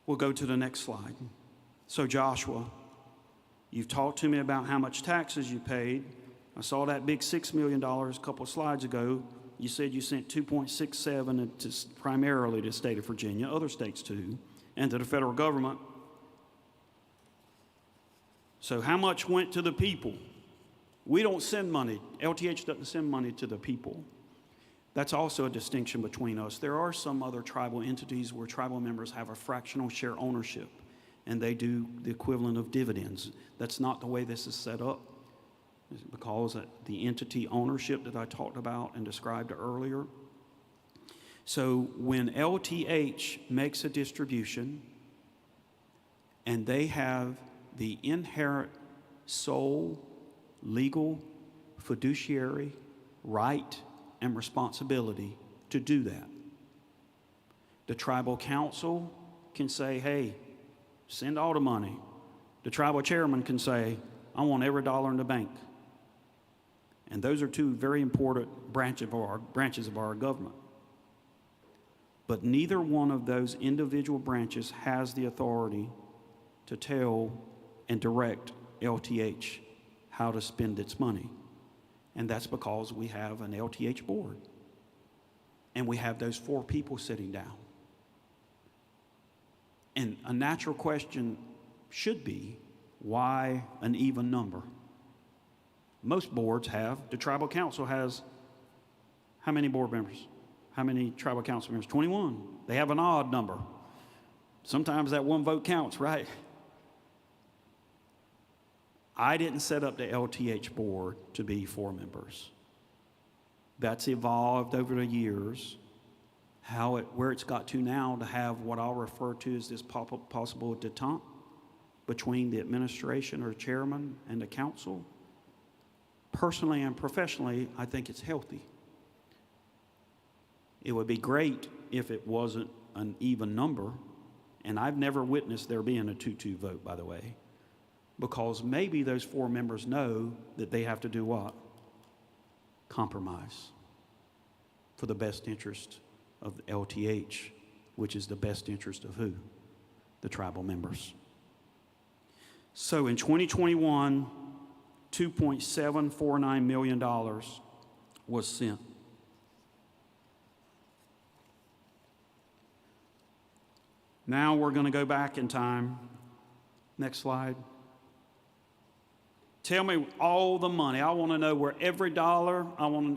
A: We'll go to the next slide. So Joshua, you've talked to me about how much taxes you paid. I saw that big $6 million a couple of slides ago. You said you sent 2.67 primarily to the state of Virginia, other states too, and to the federal government. So how much went to the people? We don't send money. LTH doesn't send money to the people. That's also a distinction between us. There are some other tribal entities where tribal members have a fractional share ownership, and they do the equivalent of dividends. That's not the way this is set up, because the entity ownership that I talked about and described earlier. So when LTH makes a distribution and they have the inherent sole, legal, fiduciary right and responsibility to do that. The tribal council can say, hey, send all the money. The tribal chairman can say, I want every dollar in the bank. And those are two very important branches of our government. But neither one of those individual branches has the authority to tell and direct LTH how to spend its money. And that's because we have an LTH board. And we have those 4 people sitting down. And a natural question should be, why an even number? Most boards have. The tribal council has how many board members? How many tribal council members? 21. They have an odd number. Sometimes that one vote counts, right? I didn't set up the LTH board to be 4 members. That's evolved over the years, where it's got to now to have what I'll refer to as this possible detente between the administration or chairman and the council. Personally and professionally, I think it's healthy. It would be great if it wasn't an even number, and I've never witnessed there being a 2-2 vote, by the way, because maybe those 4 members know that they have to do what? Compromise for the best interest of the LTH, which is the best interest of who? The tribal members. So in 2021, $2.749 million was sent. Now we're going to go back in time. Next slide. Tell me all the money. I want to know where every dollar,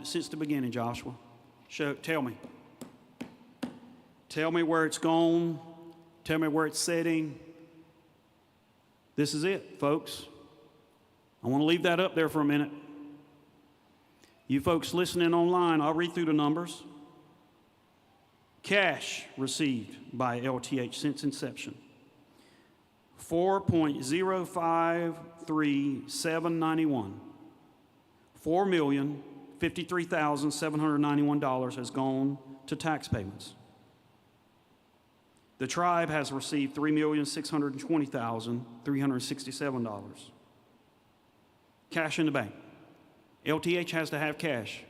A: since the beginning, Joshua. Tell me. Tell me where it's gone. Tell me where it's sitting. This is it, folks. I want to leave that up there for a minute. You folks listening online, I'll read through the numbers. Cash received by LTH since inception. $4.053791. $4,053,791 has gone to tax payments. The tribe has received $3,620,367. Cash in the bank. LTH has to have cash.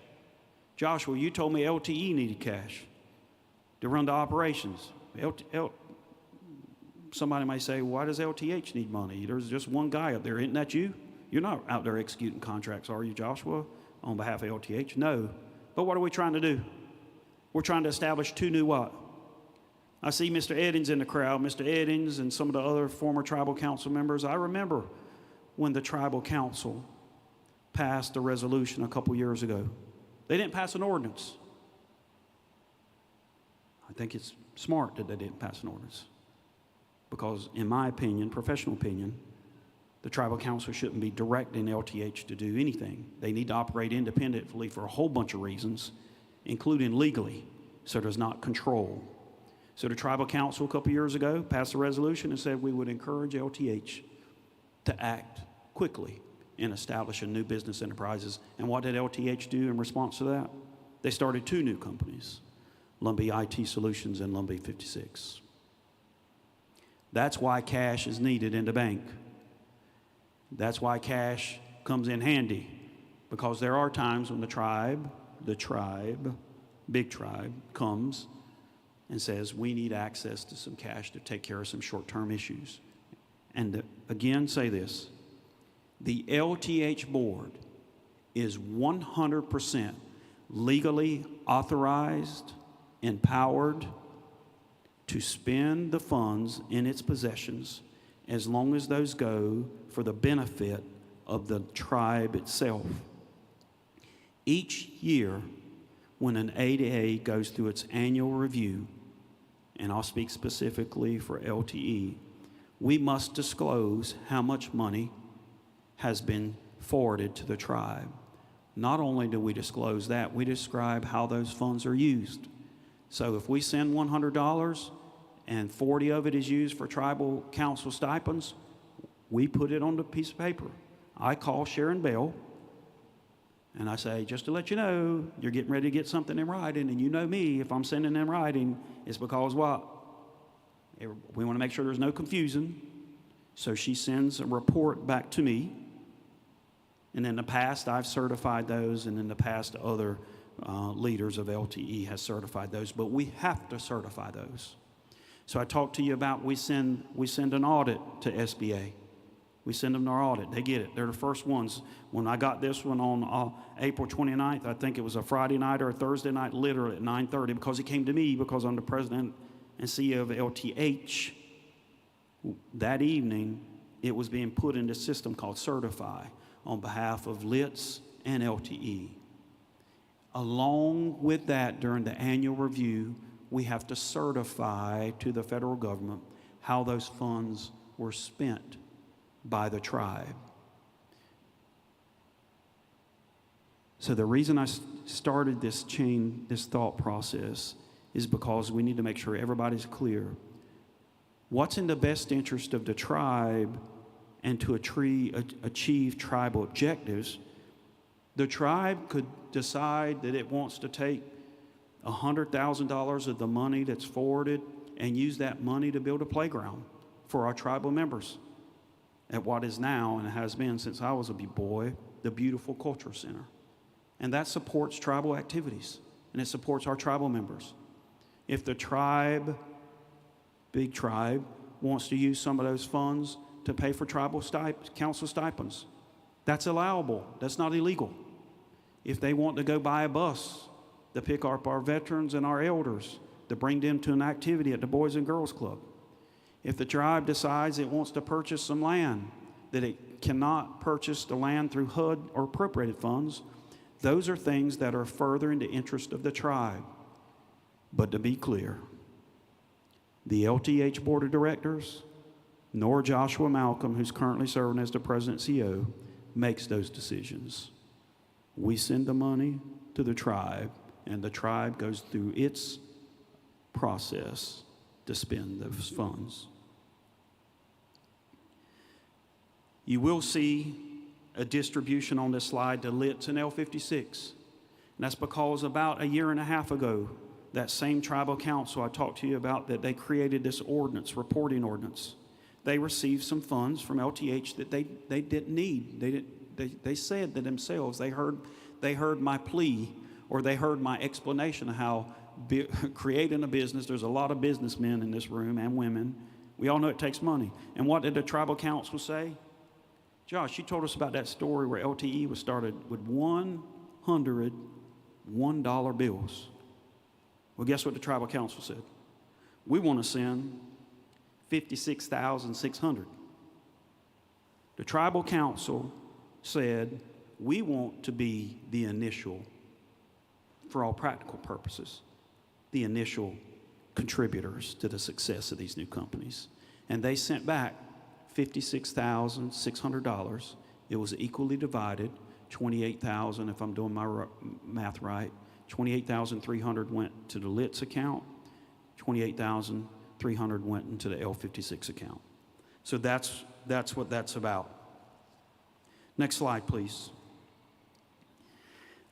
A: Joshua, you told me LTE needed cash to run the operations. Somebody might say, why does LTH need money? There's just one guy up there. Isn't that you? You're not out there executing contracts, are you, Joshua, on behalf of LTH? No. But what are we trying to do? We're trying to establish 2 new what? I see Mr. Eddings in the crowd. Mr. Eddings and some of the other former tribal council members. I remember when the tribal council passed a resolution a couple years ago. They didn't pass an ordinance. I think it's smart that they didn't pass an ordinance. Because in my opinion, professional opinion, the tribal council shouldn't be directing LTH to do anything. They need to operate independently for a whole bunch of reasons, including legally, so there's not control. So the tribal council a couple years ago passed a resolution and said we would encourage LTH to act quickly in establishing new business enterprises. And what did LTH do in response to that? They started 2 new companies, Lumbee IT Solutions and Lumbee 56. That's why cash is needed in the bank. That's why cash comes in handy, because there are times when the tribe, big tribe, comes and says, we need access to some cash to take care of some short-term issues. And again, say this, the LTH board is 100% legally authorized, empowered to spend the funds in its possessions as long as those go for the benefit of the tribe itself. Each year, when an ADA goes through its annual review, and I'll speak specifically for LTE, we must disclose how much money has been forwarded to the tribe. Not only do we disclose that, we describe how those funds are used. So if we send $100 and 40 of it is used for tribal council stipends, we put it on the piece of paper. I call Sharon Bell and I say, just to let you know, you're getting ready to get something in writing, and you know me, if I'm sending in writing, it's because what? We want to make sure there's no confusion. So she sends a report back to me. And in the past, I've certified those, and in the past, other leaders of LTE has certified those, but we have to certify those. So I talked to you about we send an audit to SBA. We send them our audit. They get it. They're the first ones. When I got this one on April 29th, I think it was a Friday night or a Thursday night, literally at 9:30, because it came to me because I'm the president and CEO of LTH. That evening, it was being put in the system called Certify on behalf of LITS and LTE. Along with that, during the annual review, we have to certify to the federal government how those funds were spent by the tribe. So the reason I started this thought process is because we need to make sure everybody's clear. What's in the best interest of the tribe and to achieve tribal objectives? The tribe could decide that it wants to take $100,000 of the money that's forwarded and use that money to build a playground for our tribal members at what is now, and it has been since I was a boy, the beautiful Culture Center. And that supports tribal activities, and it supports our tribal members. If the tribe, big tribe, wants to use some of those funds to pay for tribal council stipends, that's allowable. That's not illegal. If they want to go buy a bus to pick up our veterans and our elders, to bring them to an activity at the Boys and Girls Club, if the tribe decides it wants to purchase some land, that it cannot purchase the land through HUD or appropriated funds, those are things that are further in the interest of the tribe. But to be clear, the LTH Board of Directors, nor Joshua Malcolm, who's currently serving as the President and CEO, makes those decisions. We send the money to the tribe, and the tribe goes through its process to spend those funds. You will see a distribution on this slide to LITS and L56. And that's because about a year and a half ago, that same tribal council I talked to you about, that they created this ordinance, reporting ordinance. They received some funds from LTH that they didn't need. They said to themselves, they heard my plea, or they heard my explanation of how creating a business, there's a lot of businessmen in this room and women. We all know it takes money. And what did the tribal council say? Josh, you told us about that story where LTE was started with $101 bills. Well, guess what the tribal council said? We want to send 56,600. The tribal council said, we want to be the initial, for all practical purposes, the initial contributors to the success of these new companies. And they sent back $56,600. It was equally divided. 28,000, if I'm doing my math right, 28,300 went to the LITS account, 28,300 went into the L56 account. So that's what that's about. Next slide, please.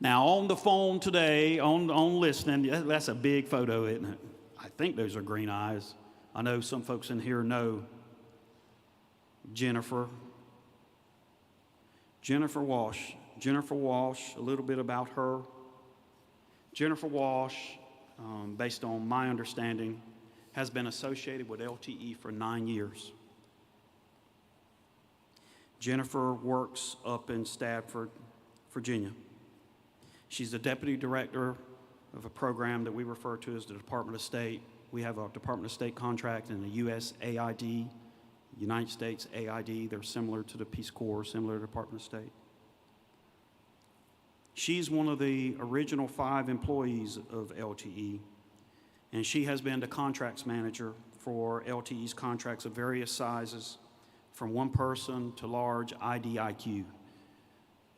A: Now, on the phone today, on listening, that's a big photo, isn't it? I think those are green eyes. I know some folks in here know Jennifer Walsh. Jennifer Walsh, a little bit about her. Jennifer Walsh, based on my understanding, has been associated with LTE for 9 years. Jennifer works up in Stafford, Virginia. She's the deputy director of a program that we refer to as the Department of State. We have a Department of State contract and the USAID, United States AID. They're similar to the Peace Corps, similar to the Department of State. She's one of the original 5 employees of LTE, and she has been the contracts manager for LTE's contracts of various sizes, from one person to large IDIQ,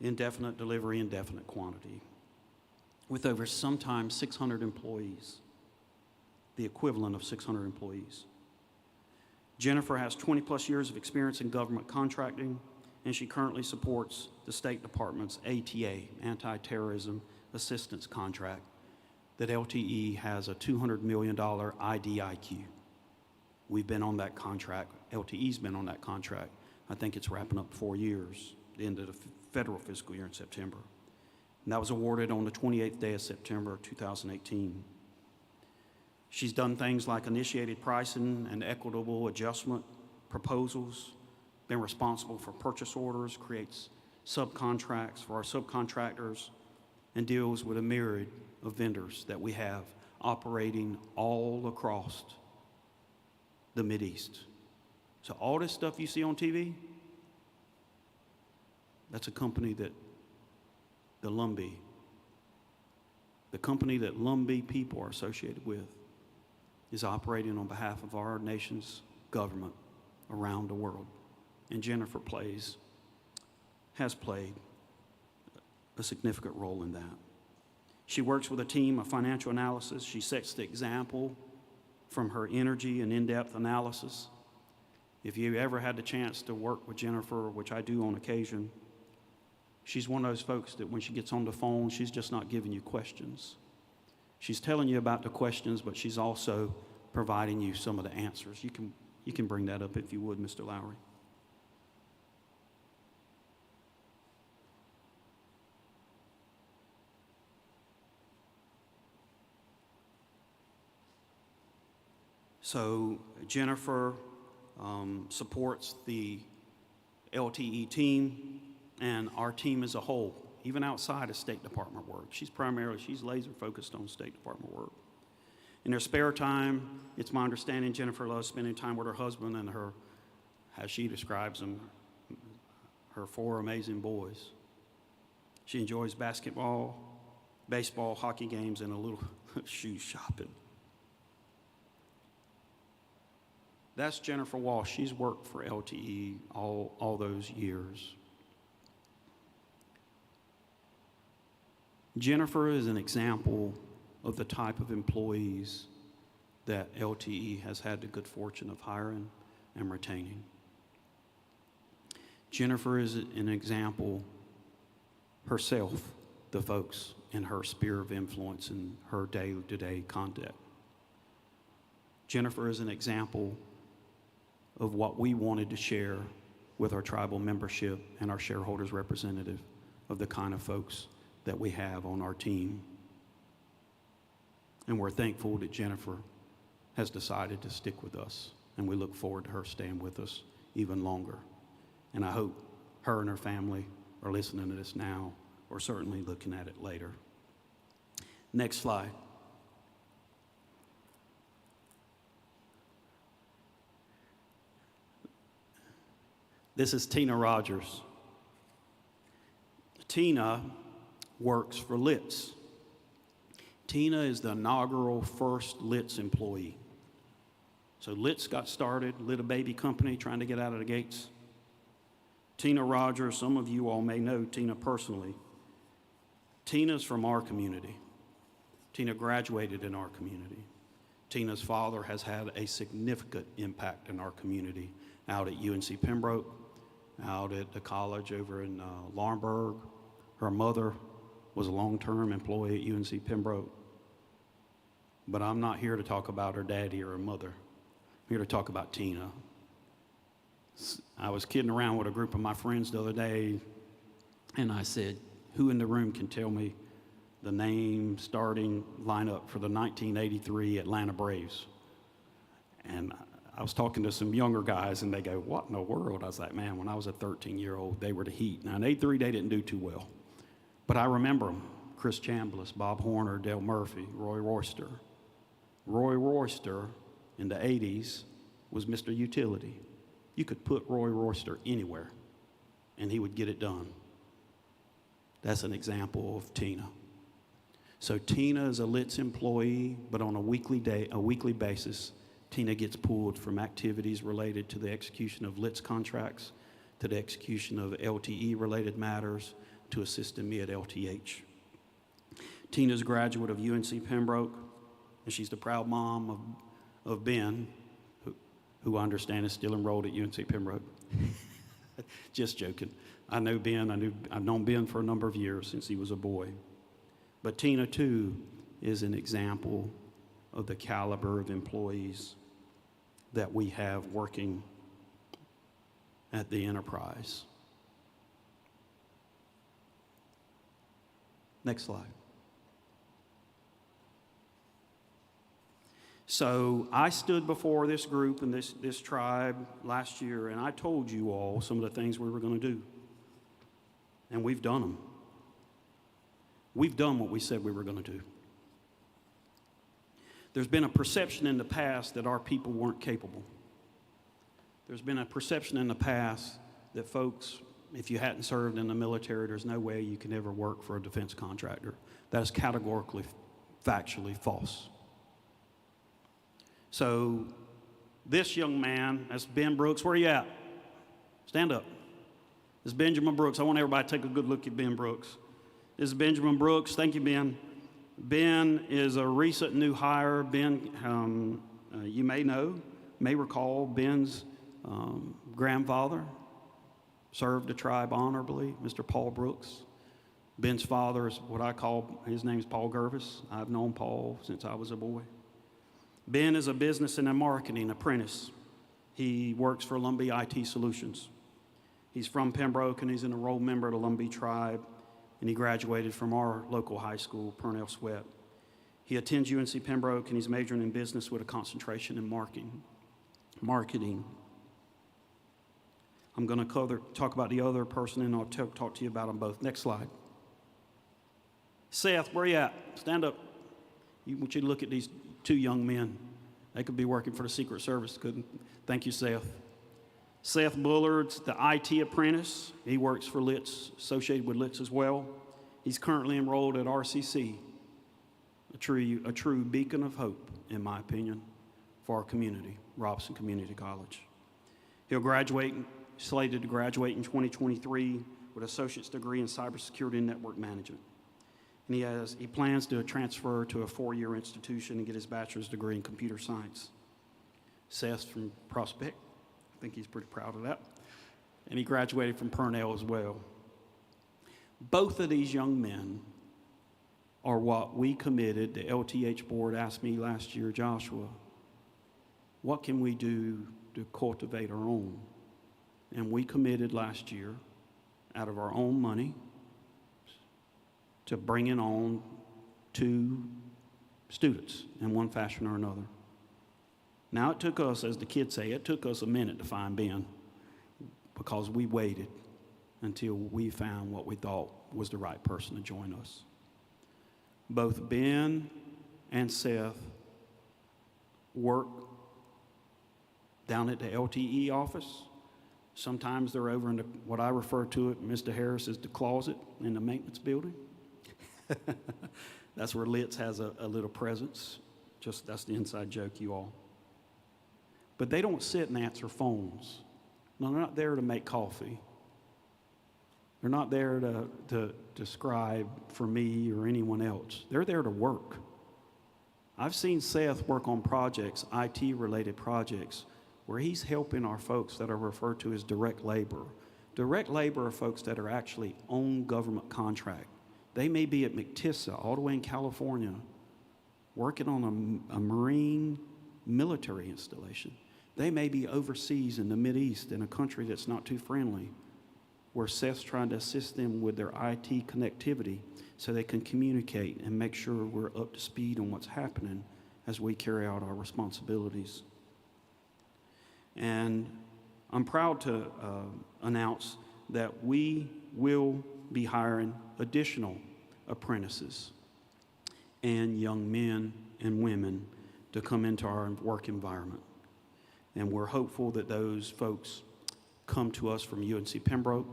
A: indefinite delivery, indefinite quantity, with over sometimes 600 employees, the equivalent of 600 employees. Jennifer has 20 plus years of experience in government contracting, and she currently supports the State Department's ATA, Anti-Terrorism Assistance Contract, that LTE has a $200 million IDIQ. We've been on that contract. LTE's been on that contract. I think it's wrapping up 4 years, the end of the federal fiscal year in September. And that was awarded on the 28th day of September 2018. She's done things like initiated pricing and equitable adjustment proposals, been responsible for purchase orders, creates subcontracts for our subcontractors, and deals with a myriad of vendors that we have operating all across the Mideast. So all this stuff you see on TV, that's a company that the company that Lumbee people are associated with, is operating on behalf of our nation's government around the world. And Jennifer has played a significant role in that. She works with a team of financial analysis. She sets the example from her energy and in-depth analysis. If you ever had the chance to work with Jennifer, which I do on occasion, she's one of those folks that when she gets on the phone, she's just not giving you questions. She's telling you about the questions, but she's also providing you some of the answers. You can bring that up if you would, Mr. Lowry. So Jennifer supports the LTE team and our team as a whole, even outside of State Department work. She's laser focused on State Department work. In her spare time, it's my understanding Jennifer loves spending time with her husband and her, as she describes them, her 4 amazing boys. She enjoys basketball, baseball, hockey games, and a little shoe shopping. That's Jennifer Walsh. She's worked for LTE all those years. Jennifer is an example of the type of employees that LTE has had the good fortune of hiring and retaining. Jennifer is an example herself, the folks in her sphere of influence in her day-to-day conduct. Jennifer is an example of what we wanted to share with our tribal membership and our shareholders representative of the kind of folks that we have on our team. And we're thankful that Jennifer has decided to stick with us, and we look forward to her staying with us even longer. And I hope her and her family are listening to this now, or certainly looking at it later. Next slide. This is Tina Rogers. Tina works for Litz. Tina is the inaugural first Litz employee. So Litz got started, little baby company trying to get out of the gates. Tina Rogers, some of you all may know Tina personally. Tina's from our community. Tina graduated in our community. Tina's father has had a significant impact in our community out at UNC Pembroke, out at the college over in Laurinburg. Her mother was a long-term employee at UNC Pembroke. But I'm not here to talk about her daddy or her mother. I'm here to talk about Tina. I was kidding around with a group of my friends the other day, and I said, who in the room can tell me the name starting lineup for the 1983 Atlanta Braves? And I was talking to some younger guys, and they go, what in the world? I was like, man, when I was a 13-year-old, they were the Heat. Now, in 83, they didn't do too well. But I remember them. Chris Chambliss, Bob Horner, Dale Murphy, Roy Royster. Roy Royster in the 80s was Mr. Utility. You could put Roy Royster anywhere, and he would get it done. That's an example of Tina. So Tina is a Litz employee, but on a weekly basis, Tina gets pulled from activities related to the execution of Litz contracts, to the execution of LTE-related matters, to assisting me at LTH. Tina's a graduate of UNC Pembroke, and she's the proud mom of Ben, who I understand is still enrolled at UNC Pembroke. Just joking. I know Ben. I've known Ben for a number of years since he was a boy. But Tina, too, is an example of the caliber of employees that we have working at the enterprise. Next slide. So I stood before this group and this tribe last year, and I told you all some of the things we were going to do. And we've done them. We've done what we said we were going to do. There's been a perception in the past that our people weren't capable. There's been a perception in the past that folks, if you hadn't served in the military, there's no way you can ever work for a defense contractor. That is categorically, factually false. So this young man, that's Ben Brooks. Where are you at? Stand up. This is Benjamin Brooks. I want everybody to take a good look at Ben Brooks. This is Benjamin Brooks. Thank you, Ben. Ben is a recent new hire. Ben, you may recall Ben's grandfather served the tribe honorably, Mr. Paul Brooks. Ben's father is what I call, his name is Paul Gervis. I've known Paul since I was a boy. Ben is a business and a marketing apprentice. He works for Lumbee IT Solutions. He's from Pembroke, and he's an enrolled member of the Lumbee tribe, and he graduated from our local high school, Purnell Sweat. He attends UNC Pembroke, and he's majoring in business with a concentration in marketing. I'm going to talk about the other person, and I'll talk to you about them both. Next slide. Seth, where are you at? Stand up. I want you to look at these two young men. They could be working for the Secret Service, couldn't? Thank you, Seth. Seth Bullard's the IT apprentice. He works for Litz, associated with Litz as well. He's currently enrolled at RCC, a true beacon of hope, in my opinion, for our community, Robson Community College. He'll slated to graduate in 2023 with an associate's degree in cybersecurity and network management. And he plans to transfer to a 4-year institution and get his bachelor's degree in computer science. Seth's from Prospect. I think he's pretty proud of that. And he graduated from Purnell as well. Both of these young men are what we committed. The LTH board asked me last year, Joshua, what can we do to cultivate our own? And we committed last year, out of our own money, to bringing on 2 students in one fashion or another. Now it took us, as the kids say, it took us a minute to find Ben, because we waited until we found what we thought was the right person to join us. Both Ben and Seth work down at the LTE office. Sometimes they're over in what I refer to it, Mr. Harris, is the closet in the maintenance building. That's where Litz has a little presence. Just that's the inside joke, you all. But they don't sit and answer phones. No, they're not there to make coffee. They're not there to scribe for me or anyone else. They're there to work. I've seen Seth work on projects, IT-related projects, where he's helping our folks that are referred to as direct labor. Direct labor are folks that are actually on government contract. They may be at McTissa, all the way in California, working on a Marine military installation. They may be overseas in the Mideast in a country that's not too friendly, where Seth's trying to assist them with their IT connectivity so they can communicate and make sure we're up to speed on what's happening as we carry out our responsibilities. And I'm proud to announce that we will be hiring additional apprentices and young men and women to come into our work environment. And we're hopeful that those folks come to us from UNC Pembroke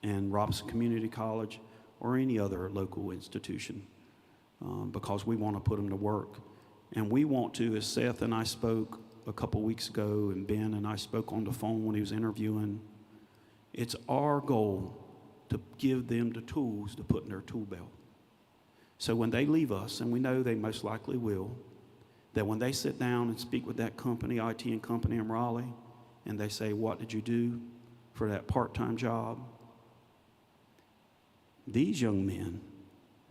A: and Robinson Community College or any other local institution because we want to put them to work. And we want to, as Seth and I spoke a couple weeks ago, and Ben and I spoke on the phone when he was interviewing, it's our goal to give them the tools to put in their tool belt. So when they leave us, and we know they most likely will, that when they sit down and speak with that company, IT and company in Raleigh, and they say, what did you do for that part-time job? These young men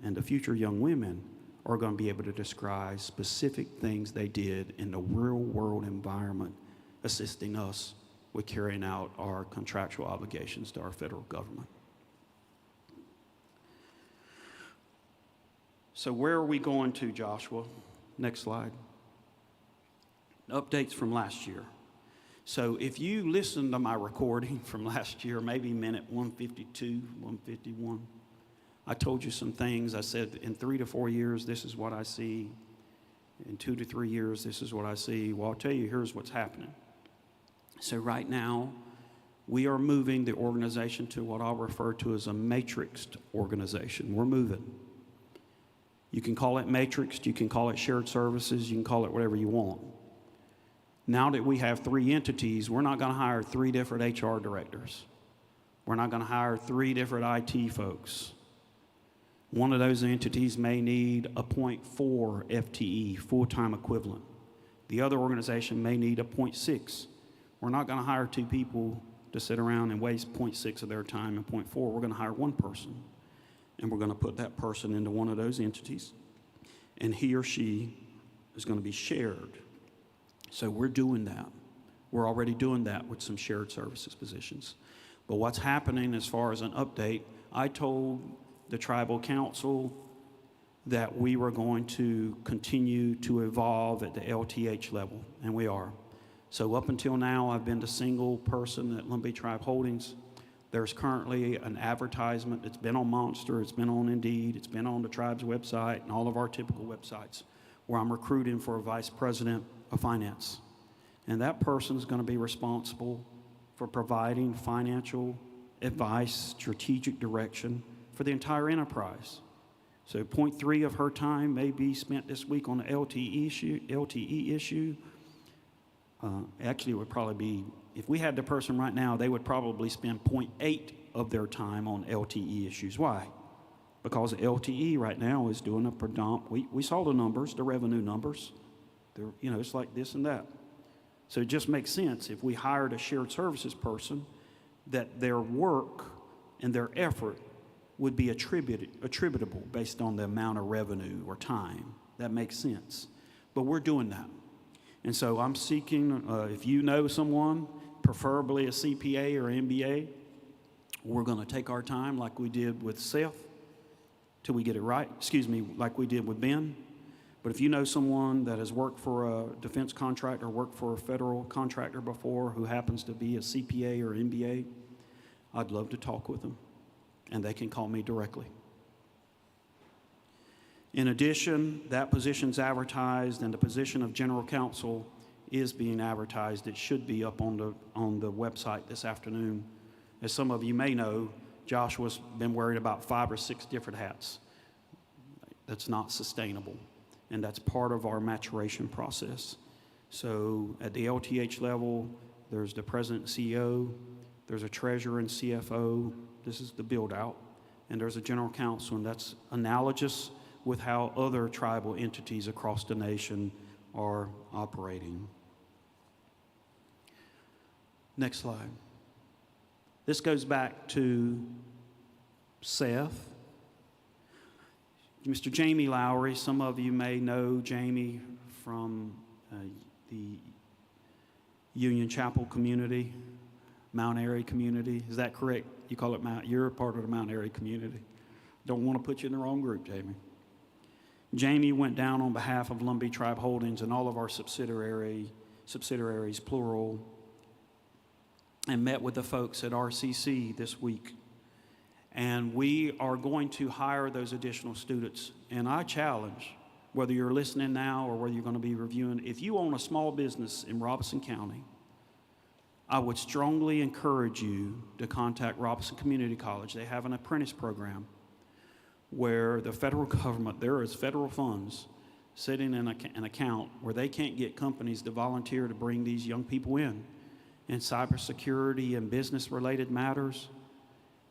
A: and the future young women are going to be able to describe specific things they did in the real-world environment, assisting us with carrying out our contractual obligations to our federal government. So where are we going to, Joshua? Next slide. Updates from last year. So if you listen to my recording from last year, maybe minute 152, 151, I told you some things. I said in 3 to 4 years, this is what I see. In 2 to 3 years, this is what I see. Well, I'll tell you, here's what's happening. So right now, we are moving the organization to what I'll refer to as a matrixed organization. We're moving. You can call it matrixed, you can call it shared services, you can call it whatever you want. Now that we have 3 entities, we're not going to hire 3 different HR directors. We're not going to hire 3 different IT folks. One of those entities may need a 0.4 FTE, full-time equivalent. The other organization may need a 0.6. We're not going to hire 2 people to sit around and waste 0.6 of their time and 0.4. We're going to hire 1 person, and we're going to put that person into one of those entities, and he or she is going to be shared. So we're doing that. We're already doing that with some shared services positions. But what's happening as far as an update, I told the tribal council that we were going to continue to evolve at the LTH level, and we are. So up until now, I've been the single person at Lone Beach Tribe Holdings. There's currently an advertisement. It's been on Monster, it's been on Indeed, it's been on the tribe's website and all of our typical websites, where I'm recruiting for a vice president of finance. And that person is going to be responsible for providing financial advice, strategic direction for the entire enterprise. So 0.3 of her time may be spent this week on the LTE issue. Actually, it would probably be, if we had the person right now, they would probably spend 0.8 of their time on LTE issues. Why? Because LTE right now is doing a predominant, we saw the numbers, the revenue numbers. They're, you know, it's like this and that. So it just makes sense if we hired a shared services person that their work and their effort would be attributable based on the amount of revenue or time. That makes sense. But we're doing that. And so I'm seeking, if you know someone, preferably a CPA or MBA, we're going to take our time like we did with Seth till we get it right. Excuse me, like we did with Ben. But if you know someone that has worked for a defense contractor, worked for a federal contractor before, who happens to be a CPA or MBA, I'd love to talk with them, and they can call me directly. In addition, that position's advertised, and the position of general counsel is being advertised. It should be up on the website this afternoon. As some of you may know, Joshua's been worried about 5 or 6 different hats. That's not sustainable, and that's part of our maturation process. So at the LTH level, there's the president and CEO, there's a treasurer and CFO, this is the build out, and there's a general counsel, and that's analogous with how other tribal entities across the nation are operating. Next slide. This goes back to Seth. Mr. Jamie Lowry, some of you may know Jamie from the Union Chapel community, Mount Airy community. Is that correct? You call it you're a part of the Mount Airy community. Don't want to put you in the wrong group, Jamie. Jamie went down on behalf of Lumbee Tribe Holdings and all of our subsidiaries, plural, and met with the folks at RCC this week. And we are going to hire those additional students. And I challenge, whether you're listening now or whether you're going to be reviewing, if you own a small business in Robeson County, I would strongly encourage you to contact Robeson Community College. They have an apprentice program where the federal government, there is federal funds sitting in an account where they can't get companies to volunteer to bring these young people in cybersecurity and business-related matters.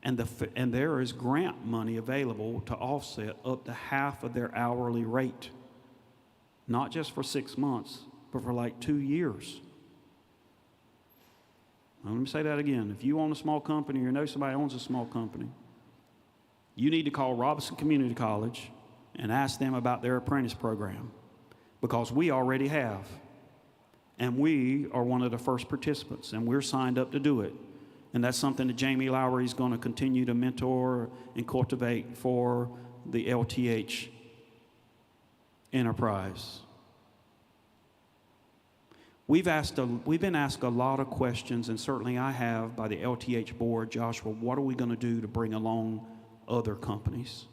A: And there is grant money available to offset up to half of their hourly rate, not just for 6 months, but for like 2 years. Now, let me say that again. If you own a small company or know somebody owns a small company, you need to call Robeson Community College and ask them about their apprentice program, because we already have. And we are one of the first participants, and we're signed up to do it. And that's something that Jamie Lowry is going to continue to mentor and cultivate for the LTH enterprise. We've been asked a lot of questions, and certainly I have by the LTH board, Joshua, what are we going to do to bring along other companies?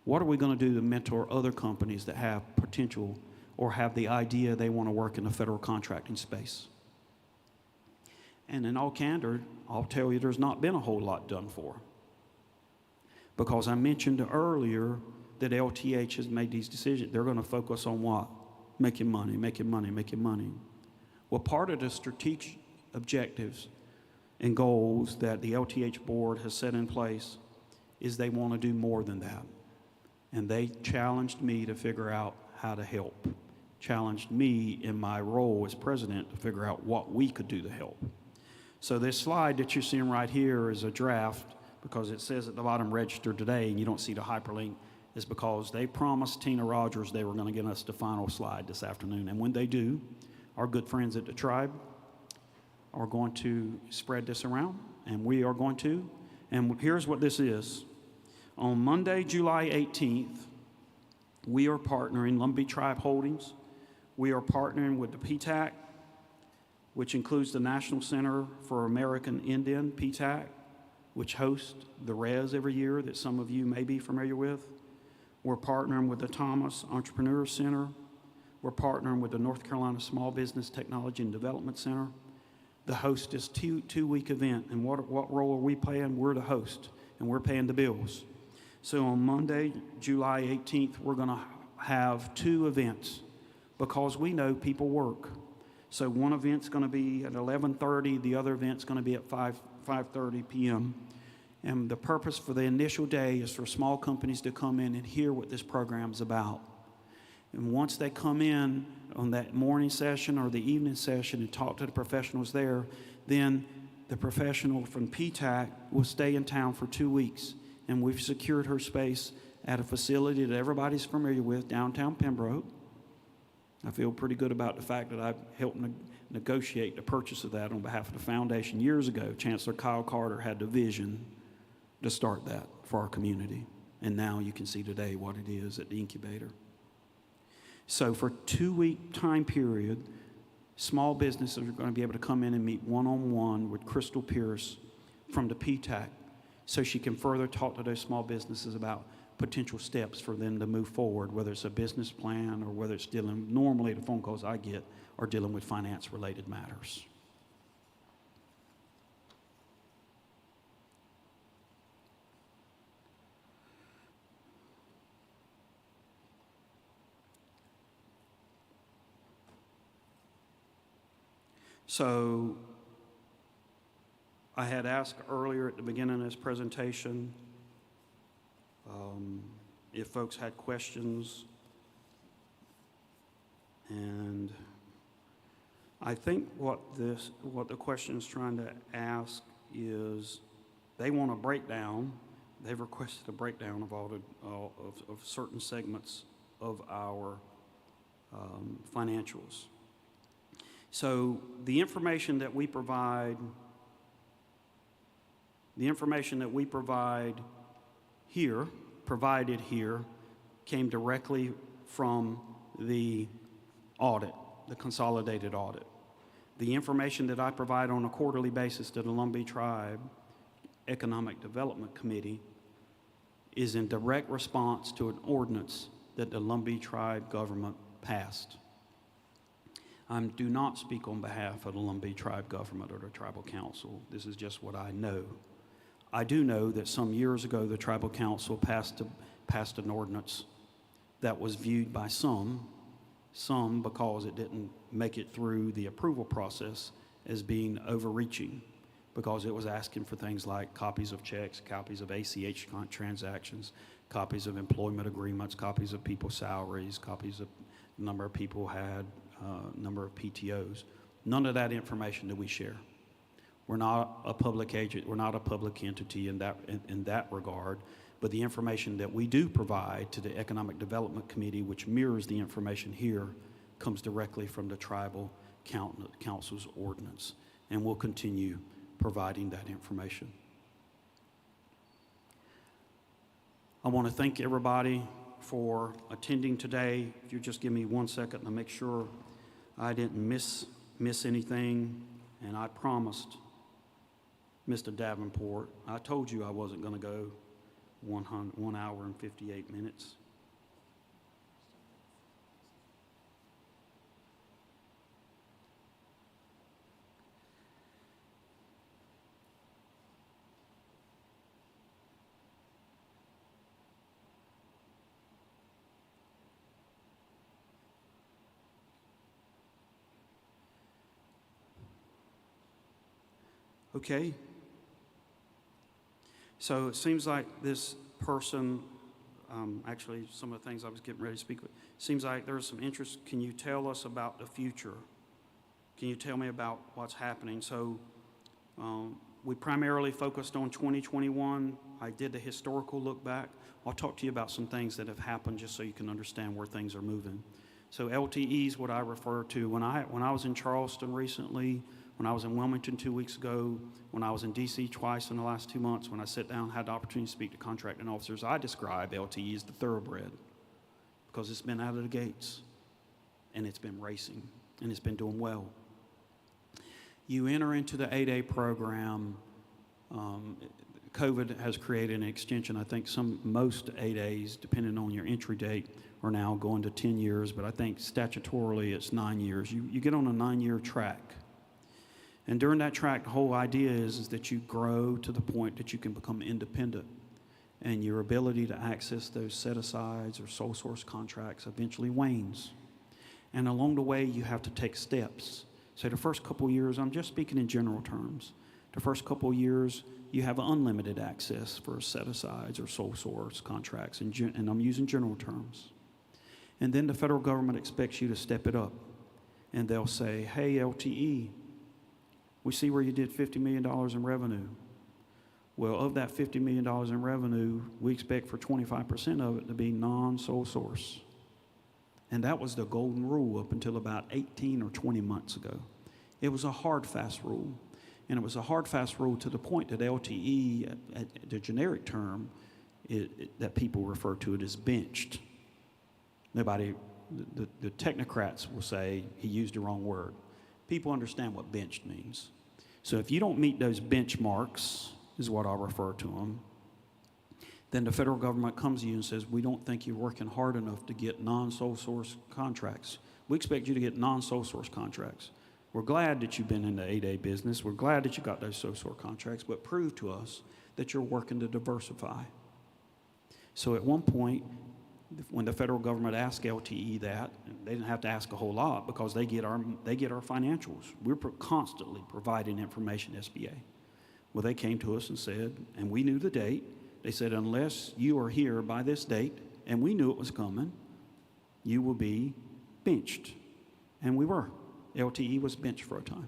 A: What are we going to do to mentor other companies that have potential or have the idea they want to work in the federal contracting space? And in all candor, I'll tell you there's not been a whole lot done for. Because I mentioned earlier that LTH has made these decisions. They're going to focus on what? Making money, making money, making money. Well, part of the strategic objectives and goals that the LTH board has set in place is they want to do more than that. And they challenged me to figure out how to help. Challenged me in my role as president to figure out what we could do to help. So this slide that you're seeing right here is a draft, because it says at the bottom register today and you don't see the hyperlink, is because they promised Tina Rogers they were going to get us the final slide this afternoon. And when they do, our good friends at the tribe are going to spread this around, and we are going to. And here's what this is. On Monday, July 18th, we are partnering, Lumbee Tribe Holdings, we are partnering with the PTAC, which includes the National Center for American Indian, PTAC, which hosts the RES every year that some of you may be familiar with. We're partnering with the Thomas Entrepreneur Center. We're partnering with the North Carolina Small Business Technology and Development Center. The host is two-week event, and what role are we playing? We're the host, and we're paying the bills. So on Monday, July 18th, we're going to have 2 events, because we know people work. So one event's going to be at 11:30, the other event's going to be at 5:30 p.m. And the purpose for the initial day is for small companies to come in and hear what this program's about. And once they come in on that morning session or the evening session and talk to the professionals there, then the professional from PTAC will stay in town for 2 weeks. And we've secured her space at a facility that everybody's familiar with, downtown Pembroke. I feel pretty good about the fact that I've helped negotiate the purchase of that on behalf of the foundation. Years ago, Chancellor Kyle Carter had the vision to start that for our community. And now you can see today what it is at the incubator. So for a 2-week time period, small businesses are going to be able to come in and meet one-on-one with Crystal Pierce from the PTAC, so she can further talk to those small businesses about potential steps for them to move forward, whether it's a business plan or whether it's dealing, normally the phone calls I get are dealing with finance-related matters. So I had asked earlier at the beginning of this presentation if folks had questions, and I think what the question is trying to ask is they want a breakdown. They've requested a breakdown of all of certain segments of our financials. So the information that we provide provided here came directly from the audit, the Consolidated Audit. The information that I provide on a quarterly basis to the Lumbee Tribe Economic Development Committee is in direct response to an ordinance that the Lumbee Tribe government passed. I do not speak on behalf of the Lumbee Tribe government or the Tribal Council. This is just what I know. I do know that some years ago the Tribal Council passed an ordinance that was viewed by some because it didn't make it through the approval process as being overreaching, because it was asking for things like copies of checks, copies of ACH transactions, copies of employment agreements, copies of people's salaries, copies of number of people had, number of PTOs. None of that information do we share. We're not a public agent. We're not a public entity in that regard. But the information that we do provide to the Economic Development Committee, which mirrors the information here, comes directly from the Tribal Council's ordinance, and we'll continue providing that information. I want to thank everybody for attending today. If you just give me 1 second to make sure I didn't miss anything, and I promised Mr. Davenport, I told you I wasn't going to go 1 hour and 58 minutes. Okay. So it seems like this person, actually some of the things I was getting ready to speak with, seems like there's some interest. Can you tell us about the future? Can you tell me about what's happening? So we primarily focused on 2021. I did the historical look back. I'll talk to you about some things that have happened just so you can understand where things are moving. So LTE is what I refer to. When I was in Charleston recently, when I was in Wilmington 2 weeks ago, when I was in D.C. twice in the last 2 months, when I sat down and had the opportunity to speak to contracting officers, I describe LTE as the thoroughbred because it's been out of the gates and it's been racing and it's been doing well. You enter into the 8A program. COVID has created an extension. I think most 8As, depending on your entry date, are now going to 10 years, but I think statutorily it's 9 years. You get on a 9-year track. And during that track, the whole idea is that you grow to the point that you can become independent, and your ability to access those set-asides or sole source contracts eventually wanes. And along the way, you have to take steps. So the first couple years, I'm just speaking in general terms, the first couple years, you have unlimited access for set-asides or sole source contracts, and I'm using general terms. And then the federal government expects you to step it up, and they'll say, hey, LTE, we see where you did $50 million in revenue. Well, of that $50 million in revenue, we expect for 25% of it to be non-sole source. And that was the golden rule up until about 18 or 20 months ago. It was a hard, fast rule. And it was a hard, fast rule to the point that LTE, the generic term, that people refer to it as benched. Nobody, the technocrats will say he used the wrong word. People understand what benched means. So if you don't meet those benchmarks, is what I'll refer to them, Then the federal government comes to you and says, we don't think you're working hard enough to get non-sole source contracts. We expect you to get non-sole source contracts. We're glad that you've been in the 8A business. We're glad that you got those sole source contracts, but prove to us that you're working to diversify. So at one point, when the federal government asked LTE that, they didn't have to ask a whole lot because they get our financials. We're constantly providing information to SBA. Well, they came to us and said, and we knew the date, they said, unless you are here by this date, and we knew it was coming, you will be benched. And we were. LTE was benched for a time.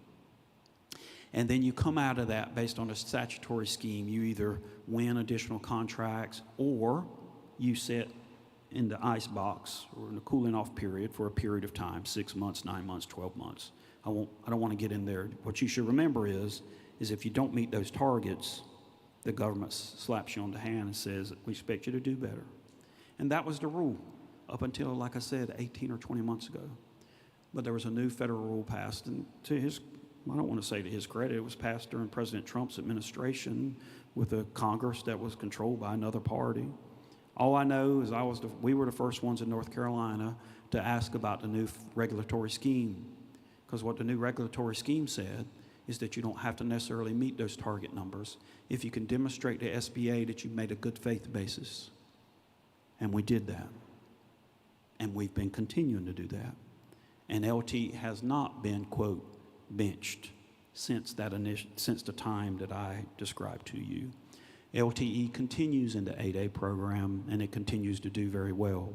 A: And then you come out of that based on a statutory scheme. You either win additional contracts or you sit in the ice box or in a cooling off period for a period of time, 6 months, 9 months, 12 months. I don't want to get in there. What you should remember is if you don't meet those targets, the government slaps you on the hand and says, we expect you to do better. And that was the rule up until, like I said, 18 or 20 months ago. But there was a new federal rule passed, and to his, I don't want to say to his credit, it was passed during President Trump's administration with a Congress that was controlled by another party. All I know is we were the first ones in North Carolina to ask about the new regulatory scheme, because what the new regulatory scheme said is that you don't have to necessarily meet those target numbers if you can demonstrate to SBA that you've made a good faith basis. And we did that. And we've been continuing to do that. And LT has not been, quote, benched since the time that I described to you. LTE continues in the 8A program, and it continues to do very well.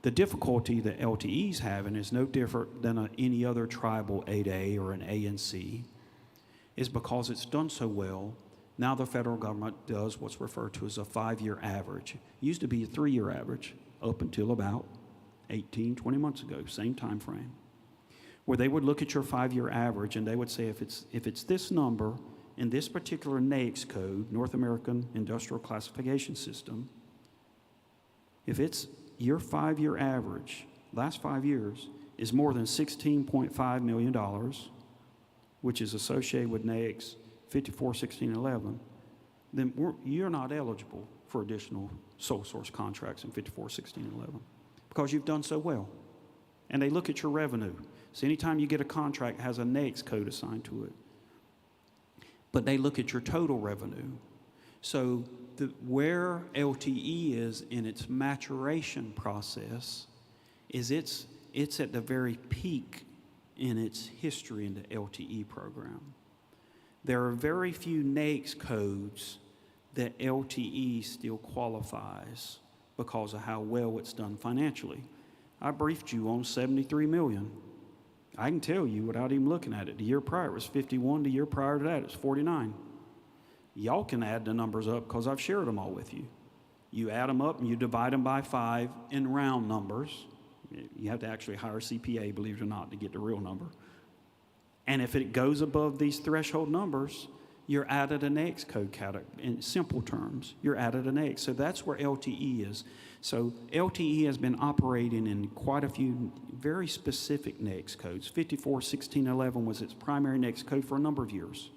A: The difficulty that LTE's having is no different than any other tribal 8A or an ANC, is because it's done so well, now the federal government does what's referred to as a 5-year average. It used to be a 3-year average up until about 18, 20 months ago, same time frame, where they would look at your 5-year average and they would say if it's this number in this particular NAICS code, North American Industrial Classification System, if it's your 5-year average, last 5 years, is more than $16.5 million, which is associated with NAICS 541611, then you're not eligible for additional sole source contracts in 541611 because you've done so well. And they look at your revenue. So anytime you get a contract, it has a NAICS code assigned to it. But they look at your total revenue. So where LTE is in its maturation process is it's at the very peak in its history in the LTE program. There are very few NAICS codes that LTE still qualifies because of how well it's done financially. I briefed you on $73 million. I can tell you without even looking at it. The year prior it was 51. The year prior to that it was 49. Y'all can add the numbers up because I've shared them all with you. You add them up and you divide them by 5 in round numbers. You have to actually hire a CPA, believe it or not, to get the real number. And if it goes above these threshold numbers, you're added an NAICS code category. In simple terms, you're added an NAICS. So that's where LTE is. So LTE has been operating in quite a few very specific NAICS codes. 541611 was its primary NAICS code for a number of years.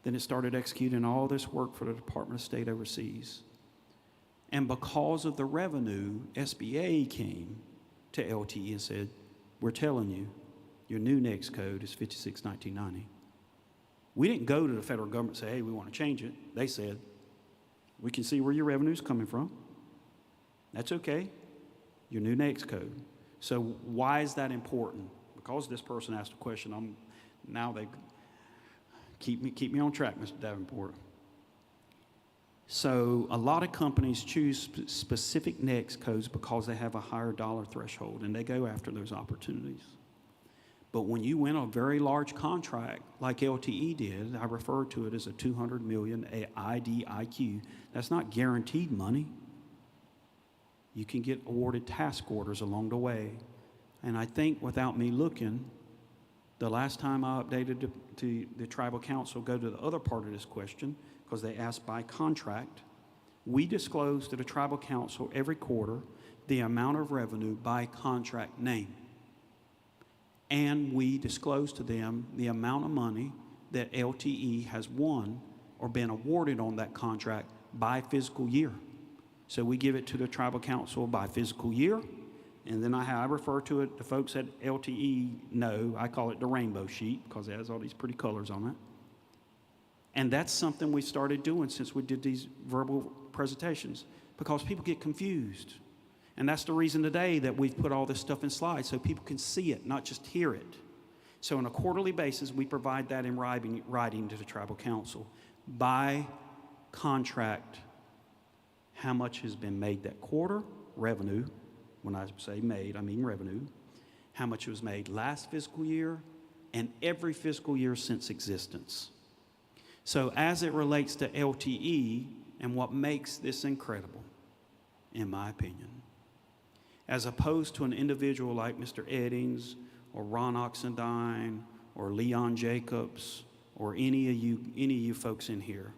A: Then it started executing all this work for the Department of State overseas. And because of the revenue, SBA came to LTE and said, we're telling you, your new NAICS code is 561990. We didn't go to the federal government and say, hey, we want to change it. They said, we can see where your revenue is coming from. That's okay. Your new NAICS code. So why is that important? Because this person asked a question, now they keep me on track, Mr. Davenport. So a lot of companies choose specific NAICS codes because they have a higher dollar threshold, and they go after those opportunities. But when you win a very large contract like LTE did, I refer to it as a $200 million IDIQ. That's not guaranteed money. You can get awarded task orders along the way. And I think without me looking, the last time I updated to the tribal council, go to the other part of this question, because they asked by contract, we disclose to the tribal council every quarter the amount of revenue by contract name. And we disclose to them the amount of money that LTE has won or been awarded on that contract by fiscal year. So we give it to the tribal council by fiscal year, and then I refer to it, the folks at LTE know, I call it the rainbow sheet because it has all these pretty colors on it. And that's something we started doing since we did these verbal presentations, because people get confused. And that's the reason today that we've put all this stuff in slides so people can see it, not just hear it. So on a quarterly basis, we provide that in writing to the tribal council. By contract, how much has been made that quarter, revenue. When I say made, I mean revenue. How much was made last fiscal year and every fiscal year since existence. So as it relates to LTE and what makes this incredible, in my opinion, as opposed to an individual like Mr. Eddings or Ron Oxendine or Leon Jacobs or any of you folks in here,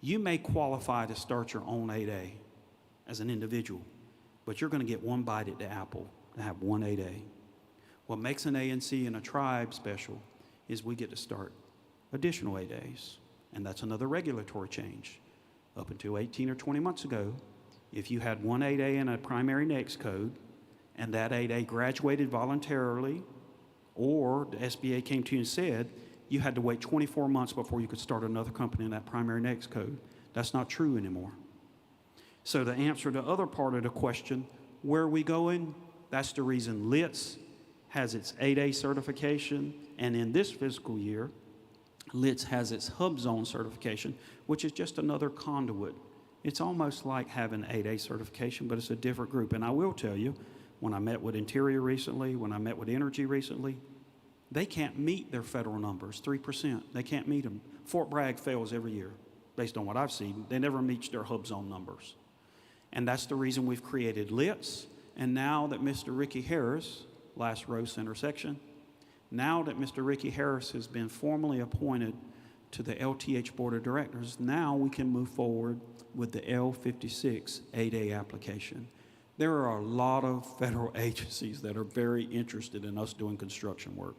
A: you may qualify to start your own 8A as an individual, but you're going to get one bite at the apple to have one 8A. What makes an ANC and a tribe special is we get to start additional 8As. And that's another regulatory change. Up until 18 or 20 months ago, if you had one 8A in a primary NAICS code, and that 8A graduated voluntarily, or the SBA came to you and said, you had to wait 24 months before you could start another company in that primary NAICS code. That's not true anymore. So to answer the other part of the question, where are we going? That's the reason LITS has its 8A certification, and in this fiscal year, LITS has its hub zone certification, which is just another conduit. It's almost like having 8A certification, but it's a different group. And I will tell you, when I met with Interior recently, when I met with Energy recently, they can't meet their federal numbers, 3%. They can't meet them. Fort Bragg fails every year, based on what I've seen. They never meet their hub zone numbers. And that's the reason we've created LITS. And now that Mr. Ricky Harris, last row center section, now that Mr. Ricky Harris has been formally appointed to the LTH Board of Directors, now we can move forward with the L56 8A application. There are a lot of federal agencies that are very interested in us doing construction work.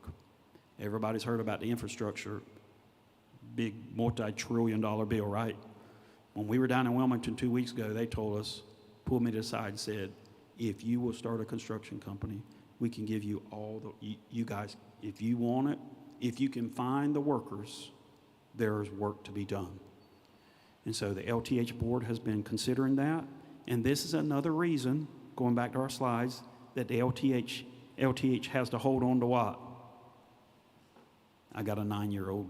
A: Everybody's heard about the infrastructure, big multi-trillion-dollar bill, right? When we were down in Wilmington 2 weeks ago, they told us, pulled me to the side and said, if you will start a construction company, we can give you all the, you guys, if you want it, if you can find the workers, there's work to be done. And so the LTH board has been considering that. And this is another reason, going back to our slides, that the LTH has to hold on to what? I got a 9-year-old,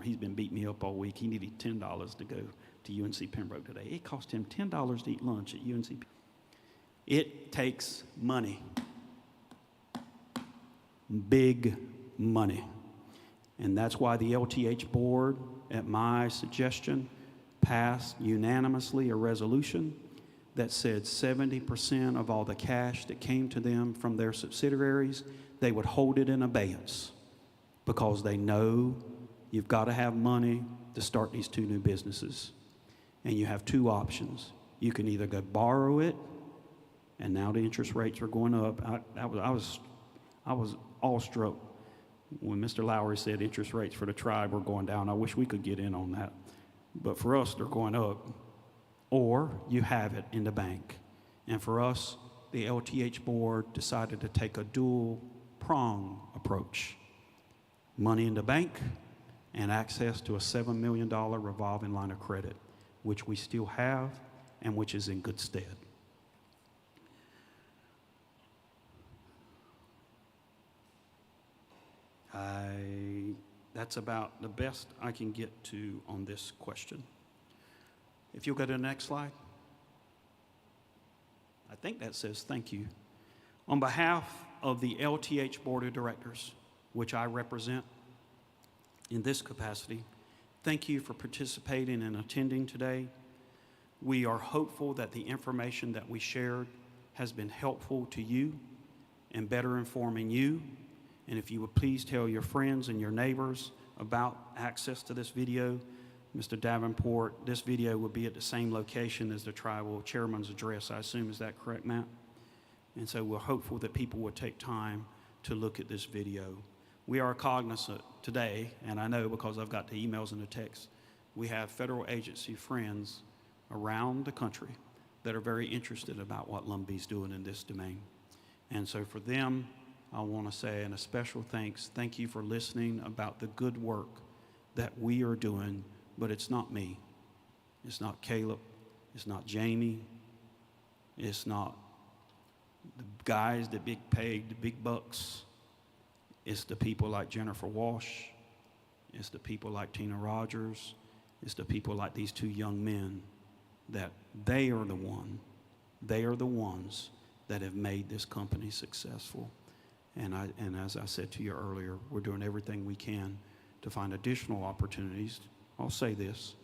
A: he's been beating me up all week. He needed $10 to go to UNC Pembroke today. It cost him $10 to eat lunch at UNC. It takes money. Big money. And that's why the LTH board, at my suggestion, passed unanimously a resolution that said 70% of all the cash that came to them from their subsidiaries, they would hold it in abeyance because they know you've got to have money to start these 2 new businesses. And you have 2 options. You can either go borrow it, and now the interest rates are going up. I was awestruck when Mr. Lowry said interest rates for the tribe were going down. I wish we could get in on that. But for us, they're going up. Or you have it in the bank. And for us, the LTH board decided to take a dual-prong approach. Money in the bank and access to a $7 million revolving line of credit, which we still have and which is in good stead. That's about the best I can get to on this question. If you'll go to the next slide. I think that says thank you. On behalf of the LTH Board of Directors, which I represent in this capacity, thank you for participating and attending today. We are hopeful that the information that we shared has been helpful to you and better informing you. And if you would please tell your friends and your neighbors about access to this video. Mr. Davenport, this video will be at the same location as the tribal chairman's address, I assume. Is that correct, Matt? And so we're hopeful that people will take time to look at this video. We are cognizant today, and I know because I've got the emails and the texts, we have federal agency friends around the country that are very interested about what Lumbee doing in this domain. And so for them, I want to say, and a special thanks, thank you for listening about the good work that we are doing, but it's not me. It's not Caleb. It's not Jamie. It's not the guys that big paid, the big bucks. It's the people like Jennifer Walsh. It's the people like Tina Rogers. It's the people like these two young men that they are the ones that have made this company successful. And as I said to you earlier, we're doing everything we can to find additional opportunities. I'll say this,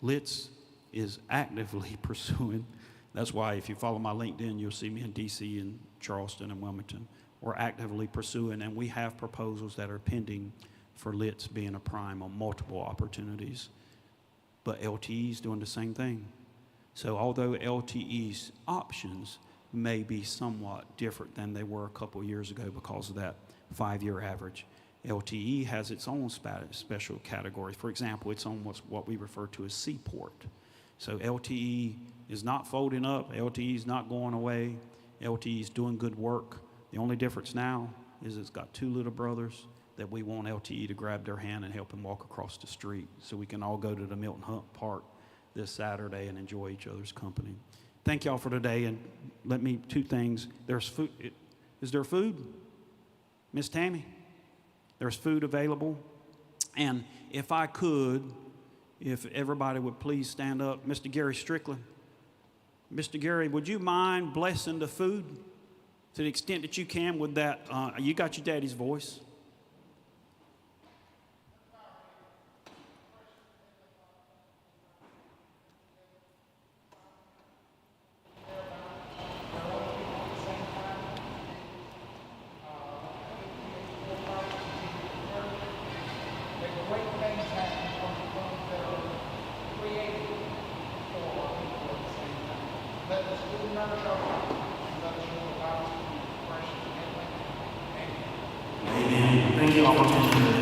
A: Litz is actively pursuing. That's why if you follow my LinkedIn, you'll see me in DC and Charleston and Wilmington. We're actively pursuing, and we have proposals that are pending for Litz being a prime on multiple opportunities. But LTE is doing the same thing. So although LTE's options may be somewhat different than they were a couple years ago because of that 5-year average, LTE has its own special category. For example, it's on what we refer to as Seaport. So LTE is not folding up. LTE is not going away. LTE is doing good work. The only difference now is it's got two little brothers that we want LTE to grab their hand and help them walk across the street so we can all go to the Milton Hunt Park this Saturday and enjoy each other's company. Thank y'all for today, and let me, two things. There's food. Is there food? Miss Tammy? There's food available. And if I could, if everybody would please stand up. Mr. Gary Strickland. Mr. Gary, would you mind blessing the food to the extent that you can with that? You got your daddy's voice. Amen. Thank you all for listening.